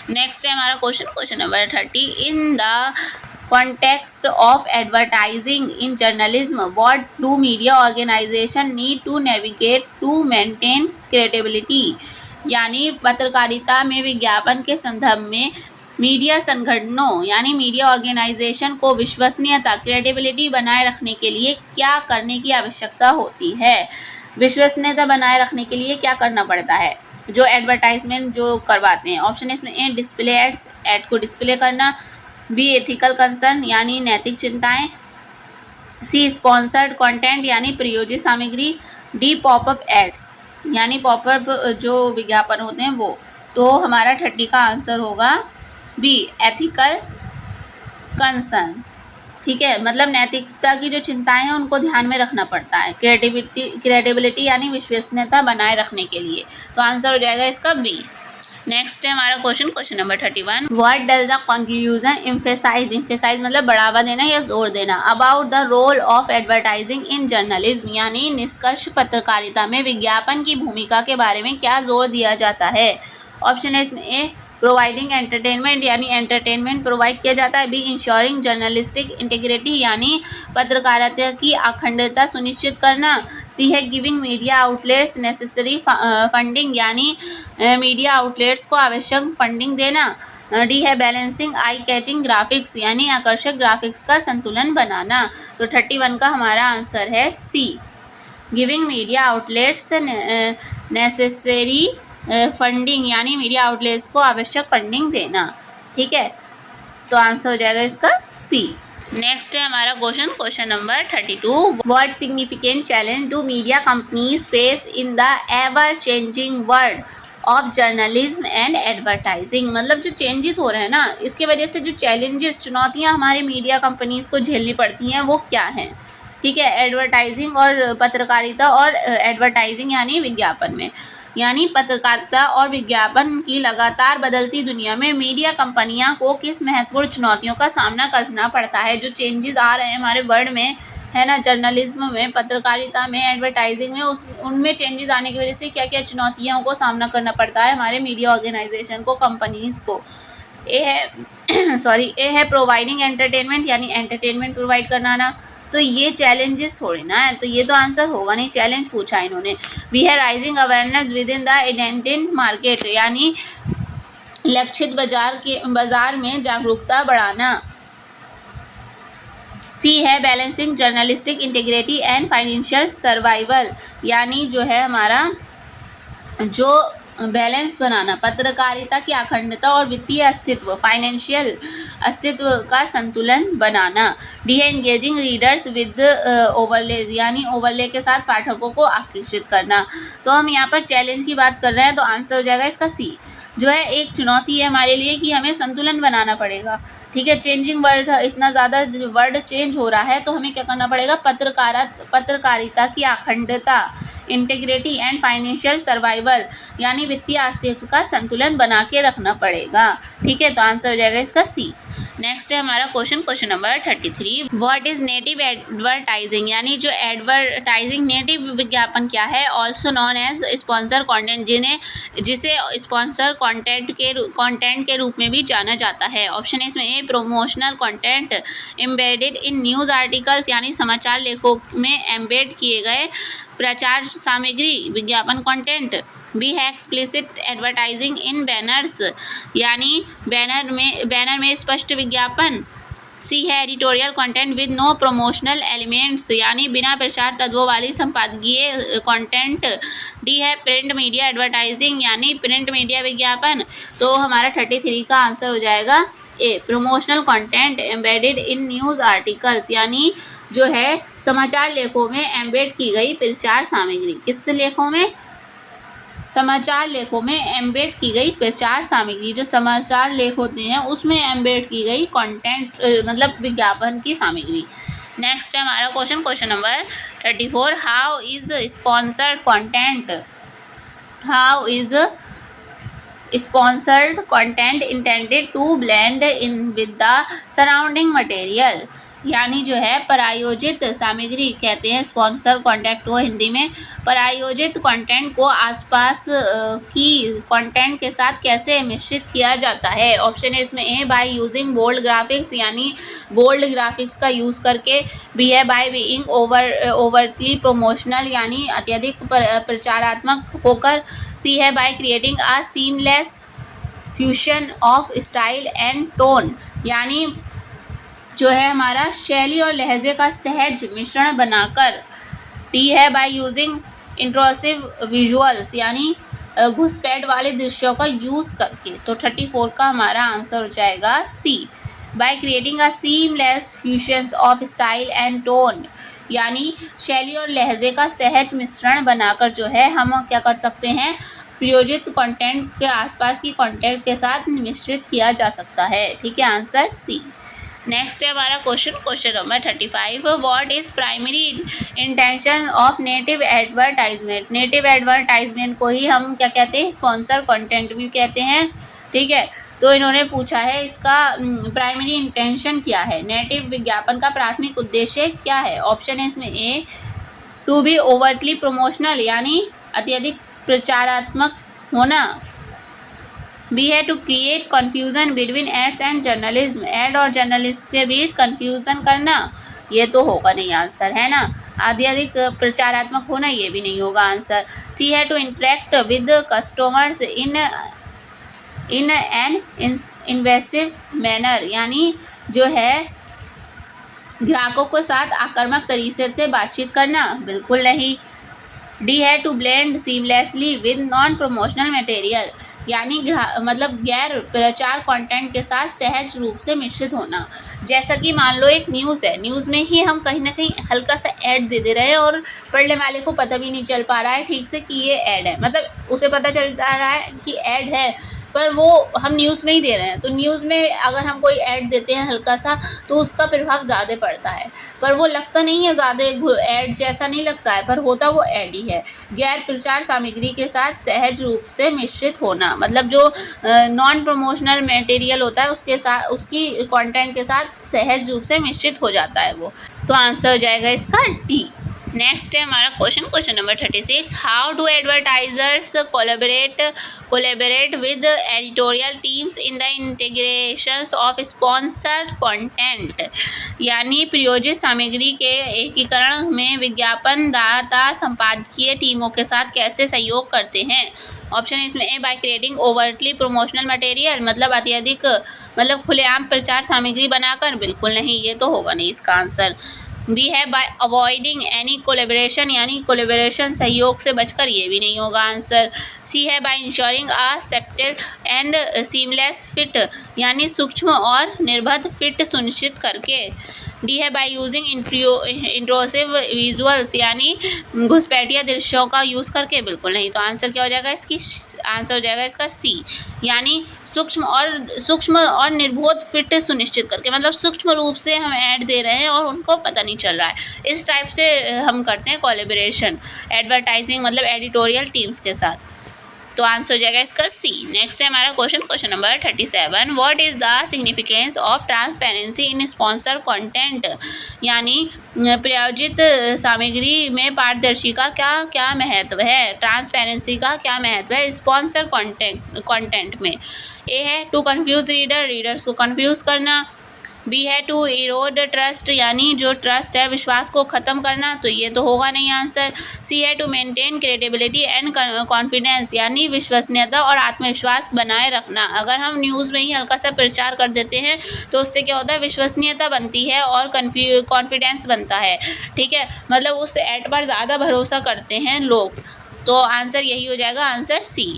नेक्स्ट है हमारा question number 30। In the context of advertising in journalism, what do media organization need to navigate to maintain credibility, यानी पत्रकारिता में विज्ञापन के संदर्भ में मीडिया संगठनों यानी मीडिया ऑर्गेनाइजेशन को विश्वसनीयता क्रेडिबिलिटी बनाए रखने के लिए क्या करने की आवश्यकता होती है? विश्वसनीयता बनाए रखने के लिए क्या करना पड़ता है जो एडवर्टाइजमेंट जो करवाते हैं? ऑप्शन इसमें ए डिस्प्ले एड्स, एड को डिस्प्ले करना, बी एथिकल कंसर्न यानी नैतिक चिंताएं, सी स्पॉन्सर्ड कंटेंट यानी प्रायोजित सामग्री, डी पॉपअप एड्स यानी पॉपअप जो विज्ञापन होते हैं वो। तो हमारा 30 का आंसर होगा बी एथिकल कंसर्न, ठीक है, मतलब नैतिकता की जो चिंताएं हैं उनको ध्यान में रखना पड़ता है क्रेडिबिलिटी यानी विश्वसनीयता बनाए रखने के लिए। तो आंसर हो जाएगा इसका बी। नेक्स्ट है हमारा question number 31। What does the conclusion emphasize मतलब बढ़ावा देना या जोर देना about the role of advertising in journalism, यानी निष्कर्ष पत्रकारिता में विज्ञापन की भूमिका के बारे में क्या जोर दिया जाता है? ऑप्शन है इसमें ए प्रोवाइडिंग एंटरटेनमेंट यानी एंटरटेनमेंट प्रोवाइड किया जाता है, बी इंश्योरिंग जर्नलिस्टिक इंटीग्रिटी यानी पत्रकारिता की अखंडता सुनिश्चित करना, सी है giving media outlets necessary funding यानी मीडिया आउटलेट्स को आवश्यक फंडिंग देना, डी है बैलेंसिंग आई कैचिंग ग्राफिक्स यानी आकर्षक ग्राफिक्स का संतुलन बनाना। तो 31 का हमारा आंसर है C. Giving media outlets necessary funding, यानी मीडिया आउटलेट्स को आवश्यक फंडिंग देना। ठीक है, तो आंसर हो जाएगा इसका सी। नेक्स्ट है हमारा question number 32। What significant challenge do media companies face in the ever changing world of journalism and advertising. मतलब जो चेंजेस हो रहे हैं ना, इसके वजह से जो चैलेंजेस, चुनौतियां हमारे मीडिया कंपनीज को झेलनी पड़ती हैं वो क्या हैं। ठीक है, एडवर्टाइजिंग और पत्रकारिता और एडवर्टाइजिंग यानी विज्ञापन में, यानी पत्रकारिता और विज्ञापन की लगातार बदलती दुनिया में मीडिया कंपनियां को किस महत्वपूर्ण चुनौतियों का सामना करना पड़ता है। जो चेंजेस आ रहे हैं हमारे वर्ल्ड में, है ना, जर्नलिज्म में, पत्रकारिता में, एडवर्टाइजिंग में, उनमें चेंजेस आने की वजह से क्या क्या चुनौतियों को सामना करना पड़ता है हमारे मीडिया ऑर्गेनाइजेशन को, कंपनीज को। ए है प्रोवाइडिंग एंटरटेनमेंट, यानी एंटरटेनमेंट प्रोवाइड कराना। तो ये चैलेंजेस थोड़ी ना है, तो ये तो आंसर होगा नहीं, चैलेंज पूछा है इन्होंने। वी है rising awareness within the intended market, यानी लक्षित बाजार में जागरूकता बढ़ाना। सी है balancing journalistic integrity and financial survival, यानी जो है हमारा जो बैलेंस बनाना, पत्रकारिता की अखंडता और वित्तीय अस्तित्व, फाइनेंशियल अस्तित्व का संतुलन बनाना। डी है एंगेजिंग रीडर्स विद ओवरले, यानी ओवरले के साथ पाठकों को आकर्षित करना। तो हम यहाँ पर चैलेंज की बात कर रहे हैं, तो आंसर हो जाएगा इसका सी। जो है एक चुनौती है हमारे लिए कि हमें संतुलन बनाना पड़ेगा। ठीक है, चेंजिंग वर्ल्ड, इतना ज़्यादा वर्ल्ड चेंज हो रहा है, तो हमें क्या करना पड़ेगा, पत्रकारिता की अखंडता, इंटीग्रिटी एंड फाइनेंशियल सर्वाइवल, यानी वित्तीय अस्तित्व का संतुलन बना के रखना पड़ेगा। ठीक है, तो आंसर हो जाएगा इसका सी। नेक्स्ट है हमारा question number 33। What is native advertising, यानी जो एडवर्टाइजिंग नेटिव विज्ञापन क्या है। Also known as sponsor content, जिसे स्पॉन्सर कंटेंट के रूप में भी जाना जाता है। ऑप्शन इसमें A promotional content embedded in news articles, यानी समाचार लेखों में एम्बेड किए गए प्रचार सामग्री, विज्ञापन कंटेंट। बी है एक्सप्लिसिट एडवर्टाइजिंग इन बैनर्स, यानी बैनर में स्पष्ट विज्ञापन। सी है editorial content with no promotional elements, यानी बिना प्रचार तत्वों वाली संपादकीय कंटेंट। डी है प्रिंट मीडिया एडवर्टाइजिंग, यानी प्रिंट मीडिया विज्ञापन। तो हमारा 33 का आंसर हो जाएगा A promotional content embedded in news articles, यानी जो है समाचार लेखों में एम्बेड की गई प्रचार सामग्री। किस लेखों में, समाचार लेखों में एम्बेड की गई प्रचार सामग्री। जो समाचार लेख होते हैं उसमें एम्बेड की गई कंटेंट, मतलब विज्ञापन की सामग्री। नेक्स्ट है हमारा question number 34। How is sponsored content intended to blend in with the surrounding material, यानी जो है प्रायोजित सामग्री कहते हैं स्पॉन्सर कंटेंट को हिंदी में। प्रायोजित कंटेंट को आसपास की कंटेंट के साथ कैसे मिश्रित किया जाता है। ऑप्शन है इसमें A by using bold graphics, यानी बोल्ड ग्राफिक्स का यूज़ करके। बी है बाय बीइंग ओवरली प्रोमोशनल, यानी अत्यधिक प्रचारात्मक होकर। सी है by creating a seamless fusion of style and tone, यानी जो है हमारा शैली और लहजे का सहज मिश्रण बनाकर। टी है बाय यूजिंग इंट्रोसिव विजुअल्स, यानी घुसपैठ वाले दृश्यों का यूज़ करके। तो 34 का हमारा आंसर हो जाएगा C by creating a seamless fusion of style and tone, यानी शैली और लहजे का सहज मिश्रण बनाकर जो है हम क्या कर सकते हैं, प्रयोजित कंटेंट के आसपास की कंटेंट के साथ मिश्रित किया जा सकता है। ठीक है, आंसर सी। नेक्स्ट है हमारा question number 35। What is primary intention of native advertisement. Native advertisement को ही हम क्या कहते हैं, स्पॉन्सर कंटेंट भी कहते हैं। ठीक है, तो इन्होंने पूछा है इसका प्राइमरी इंटेंशन क्या है, नेटिव विज्ञापन का प्राथमिक उद्देश्य क्या है। ऑप्शन है इसमें A to be overly promotional, यानी अत्यधिक प्रचारात्मक होना। बी है to create confusion between ads and journalism, ad और जर्नलिस्ट के बीच कन्फ्यूज़न करना। ये तो होगा नहीं आंसर, है ना। अत्यधिक प्रचारात्मक होना, ये भी नहीं होगा आंसर। सी है to interact with customers in an invasive manner, यानी जो है ग्राहकों के साथ आक्रामक तरीके से बातचीत करना, बिल्कुल नहीं। डी है to blend seamlessly with non promotional material, यानी मतलब गैर प्रचार कंटेंट के साथ सहज रूप से मिश्रित होना। जैसा कि मान लो एक न्यूज़ है, न्यूज़ में ही हम कहीं ना कहीं हल्का सा ऐड दे दे रहे हैं और पढ़ने वाले को पता भी नहीं चल पा रहा है ठीक से कि ये ऐड है, मतलब उसे पता चल रहा है कि ऐड है पर वो हम न्यूज़ में ही दे रहे हैं। तो न्यूज़ में अगर हम कोई ऐड देते हैं हल्का सा तो उसका प्रभाव ज़्यादा पड़ता है, पर वो लगता नहीं है ज़्यादा ऐड जैसा नहीं लगता है, पर होता वो ऐड ही है। गैर प्रचार सामग्री के साथ सहज रूप से मिश्रित होना, मतलब जो नॉन प्रमोशनल मटेरियल होता है उसके साथ, उसकी कंटेंट के साथ सहज रूप से मिश्रित हो जाता है वो। तो आंसर हो जाएगा इसका डी। नेक्स्ट है हमारा question number 36। How do advertisers collaborate with editorial teams in the integration of sponsored content, यानी प्रयोजित सामग्री के एकीकरण में विज्ञापन दाता संपादकीय टीमों के साथ कैसे सहयोग करते हैं। ऑप्शन इसमें A by creating overtly promotional material, मतलब अत्यधिक मतलब खुलेआम प्रचार सामग्री बनाकर, बिल्कुल नहीं, ये तो होगा नहीं इसका आंसर। बी है बाय अवॉइडिंग एनी कोलेबरेशन, यानी कोलेबरेशन सहयोग से बचकर, ये भी नहीं होगा आंसर। सी है by ensuring a subtle and seamless fit, यानी सूक्ष्म और निर्बाध फिट सुनिश्चित करके। डी है बाय यूजिंग इंट्रोसिव विजुअल्स, यानी घुसपैठिया दृश्यों का यूज़ करके, बिल्कुल नहीं। तो आंसर क्या हो जाएगा इसकी, आंसर हो जाएगा इसका सी, यानी सूक्ष्म और निर्बोध फिट सुनिश्चित करके, मतलब सूक्ष्म रूप से हम ऐड दे रहे हैं और उनको पता नहीं चल रहा है। इस टाइप से हम करते हैं कोलैबोरेशन एडवर्टाइजिंग मतलब एडिटोरियल टीम्स के साथ। तो आंसर हो जाएगा इसका सी। नेक्स्ट है हमारा question number 37। What is the significance of transparency in sponsor content, यानी प्रायोजित सामग्री में पारदर्शी का क्या महत्व है, ट्रांसपेरेंसी का क्या महत्व है स्पॉन्सर कंटेंट में। ए है टू कंफ्यूज रीडर्स को कंफ्यूज करना। बी है टू इरोड ट्रस्ट, यानी जो ट्रस्ट है विश्वास को ख़त्म करना, तो ये तो होगा नहीं आंसर। सी है to maintain credibility and confidence, यानी विश्वसनीयता और आत्मविश्वास बनाए रखना। अगर हम न्यूज़ में ही हल्का सा प्रचार कर देते हैं तो उससे क्या होता है, विश्वसनीयता बनती है और कॉन्फिडेंस बनता है, ठीक है, मतलब उस ऐड पर ज़्यादा भरोसा करते हैं लोग। तो आंसर यही हो जाएगा, आंसर सी।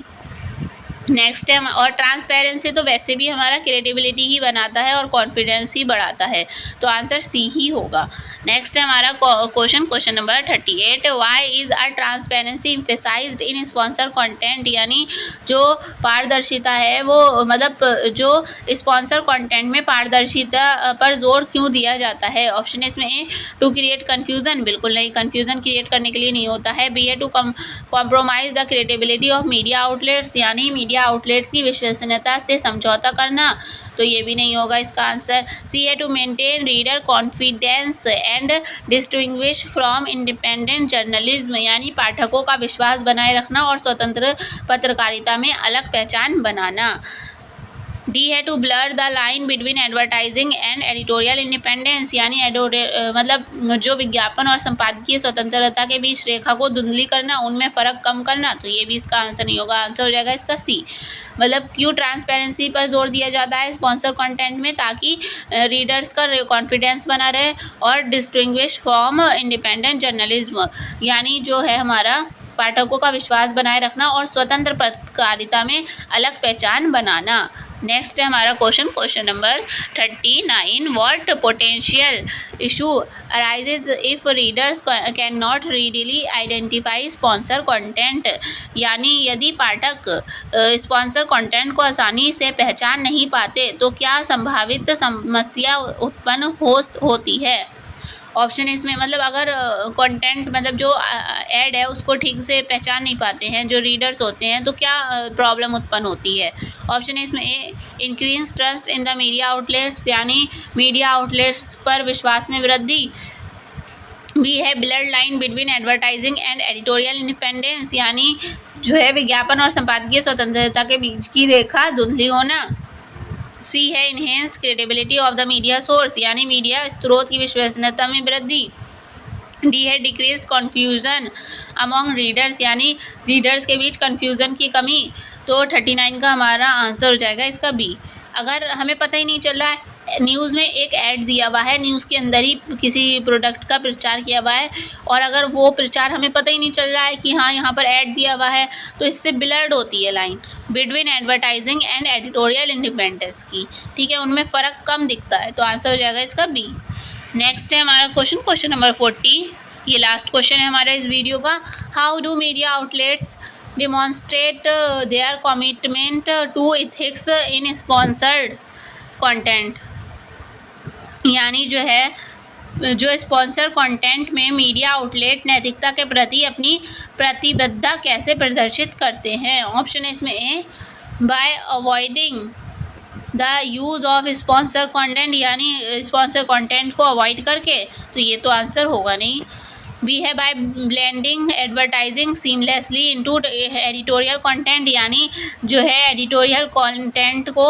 नेक्स्ट है, और ट्रांसपेरेंसी तो वैसे भी हमारा क्रेडिबिलिटी ही बनाता है और कॉन्फिडेंस ही बढ़ाता है, तो आंसर सी ही होगा। नेक्स्ट है हमारा question number 38। Why is a transparency emphasized in sponsor content, यानी जो पारदर्शिता है वो मतलब जो स्पॉन्सर कंटेंट में पारदर्शिता पर जोर क्यों दिया जाता है। ऑप्शन इसमें ए टू क्रिएट कन्फ्यूज़न, बिल्कुल नहीं, कन्फ्यूज़न क्रिएट करने के लिए नहीं होता है। बी है to compromise the credibility of media outlets, यानी मीडिया आउटलेट्स की विश्वसनीयता से समझौता करना, तो ये भी नहीं होगा इसका आंसर। सी है to maintain reader confidence and distinguish from independent journalism, यानी पाठकों का विश्वास बनाए रखना और स्वतंत्र पत्रकारिता में अलग पहचान बनाना। डी है to blur the line between advertising and editorial independence, यानी मतलब जो विज्ञापन और संपादकीय स्वतंत्रता के बीच रेखा को धुंधली करना, उनमें फ़र्क कम करना, तो ये भी इसका आंसर नहीं होगा। आंसर हो जाएगा इसका सी। मतलब क्यों ट्रांसपेरेंसी पर जोर दिया जाता है स्पॉन्सर कंटेंट में, ताकि रीडर्स का कॉन्फिडेंस बना रहे और डिस्टिंग्विश फ्रॉम इंडिपेंडेंट जर्नलिज्म, यानी जो है हमारा पाठकों का विश्वास बनाए रखना और स्वतंत्र पत्रकारिता में अलग पहचान बनाना। नेक्स्ट है हमारा question number 39। What potential issue arises if readers can not readily identify sponsor content, यानी यदि पाठक स्पॉन्सर कंटेंट को आसानी से पहचान नहीं पाते तो क्या संभावित समस्या उत्पन्न होती है। ऑप्शन इसमें मतलब अगर कंटेंट मतलब जो ऐड है उसको ठीक से पहचान नहीं पाते हैं जो रीडर्स होते हैं, तो क्या प्रॉब्लम उत्पन्न होती है। ऑप्शन इसमें A increase trust in the media outlets, यानी मीडिया आउटलेट्स पर विश्वास में वृद्धि। बी है blurred line between advertising and editorial independence, यानी जो है विज्ञापन और संपादकीय स्वतंत्रता के बीच की रेखा धुंधली होना। सी है enhanced credibility of the media source, यानी मीडिया स्रोत की विश्वसनीयता में वृद्धि। डी है डिक्रीज कन्फ्यूज़न अमॉन्ग रीडर्स, यानी रीडर्स के बीच कन्फ्यूज़न की कमी। तो 39 का हमारा आंसर हो जाएगा इसका बी। अगर हमें पता ही नहीं चल रहा है न्यूज़ में एक ऐड दिया हुआ है, न्यूज़ के अंदर ही किसी प्रोडक्ट का प्रचार किया हुआ है और अगर वो प्रचार हमें पता ही नहीं चल रहा है कि हाँ यहाँ पर ऐड दिया हुआ है, तो इससे ब्लर्ड होती है line between advertising and editorial independence की, ठीक है, उनमें फ़र्क कम दिखता है। तो आंसर हो जाएगा इसका बी। नेक्स्ट है हमारा क्वेश्चन नंबर 40, ये लास्ट क्वेश्चन है हमारा इस वीडियो का। How do media outlets demonstrate their commitment to ethics in sponsored content, यानी जो स्पॉन्सर कंटेंट में मीडिया आउटलेट नैतिकता के प्रति अपनी प्रतिबद्धता कैसे प्रदर्शित करते हैं। ऑप्शन है इसमें A, by avoiding the use of sponsor content, यानी स्पॉन्सर कंटेंट को अवॉइड करके, तो ये तो आंसर होगा नहीं। बी है by blending advertising seamlessly into editorial content, यानी जो है एडिटोरियल कंटेंट को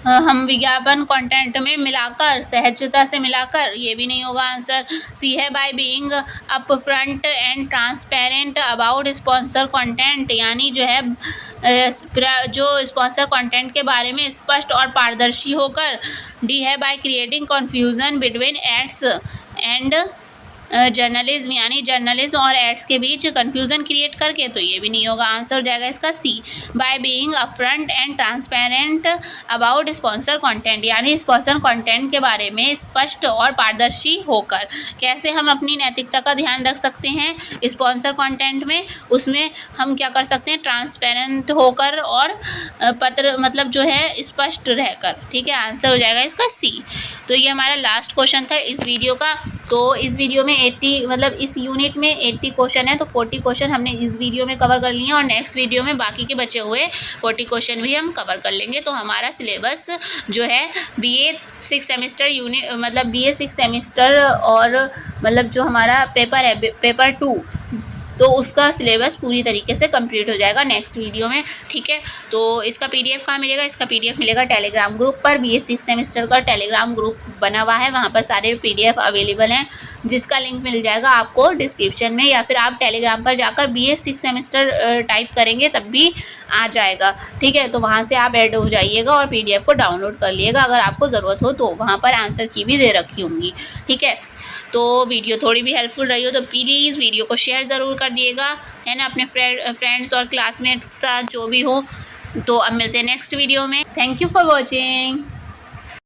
हम विज्ञापन कंटेंट में मिलाकर, सहजता से मिलाकर, ये भी नहीं होगा आंसर। सी है bye being upfront and transparent about sponsor content, यानी जो है जो स्पॉन्सर कंटेंट के बारे में स्पष्ट और पारदर्शी होकर। डी है by creating confusion between ads and journalism, यानी जर्नलिज्म और एड्स के बीच कन्फ्यूज़न क्रिएट करके, तो ये भी नहीं होगा आंसर हो जाएगा इसका C. By being upfront and transparent about sponsor content, यानी स्पॉन्सर कंटेंट के बारे में स्पष्ट और पारदर्शी होकर। कैसे हम अपनी नैतिकता का ध्यान रख सकते हैं स्पॉन्सर कंटेंट में, उसमें हम क्या कर सकते हैं, ट्रांसपेरेंट होकर और मतलब जो है स्पष्ट रहकर, ठीक है, आंसर हो जाएगा इसका सी। तो ये हमारा लास्ट क्वेश्चन था इस वीडियो का। तो इस वीडियो में 80 मतलब इस यूनिट में 80 क्वेश्चन है, तो 40 क्वेश्चन हमने इस वीडियो में कवर कर लिए हैं और नेक्स्ट वीडियो में बाकी के बचे हुए 40 क्वेश्चन भी हम कवर कर लेंगे। तो हमारा सिलेबस जो है BA 6 सेमेस्टर यूनिट मतलब BA 6 सेमेस्टर और मतलब जो हमारा पेपर है पेपर 2, तो उसका सिलेबस पूरी तरीके से कंप्लीट हो जाएगा नेक्स्ट वीडियो में, ठीक है। तो इसका PDF कहाँ मिलेगा, इसका PDF मिलेगा टेलीग्राम ग्रुप पर। BA 6 सेमेस्टर का टेलीग्राम ग्रुप बना हुआ है, वहाँ पर सारे PDF अवेलेबल हैं, जिसका लिंक मिल जाएगा आपको डिस्क्रिप्शन में, या फिर आप टेलीग्राम पर जाकर BA 6 सेमेस्टर टाइप करेंगे तब भी आ जाएगा, ठीक है। तो वहाँ से आप ऐड हो जाइएगा और PDF को डाउनलोड कर लिएगा अगर आपको ज़रूरत हो तो, वहाँ पर आंसर की भी दे रखी होंगी, ठीक है। तो वीडियो थोड़ी भी हेल्पफुल रही हो तो प्लीज़ वीडियो को शेयर ज़रूर कर दिएगा, है ना, अपने फ्रेंड्स और क्लासमेट्स के साथ जो भी हो। तो अब मिलते हैं नेक्स्ट वीडियो में। Thank you for watching.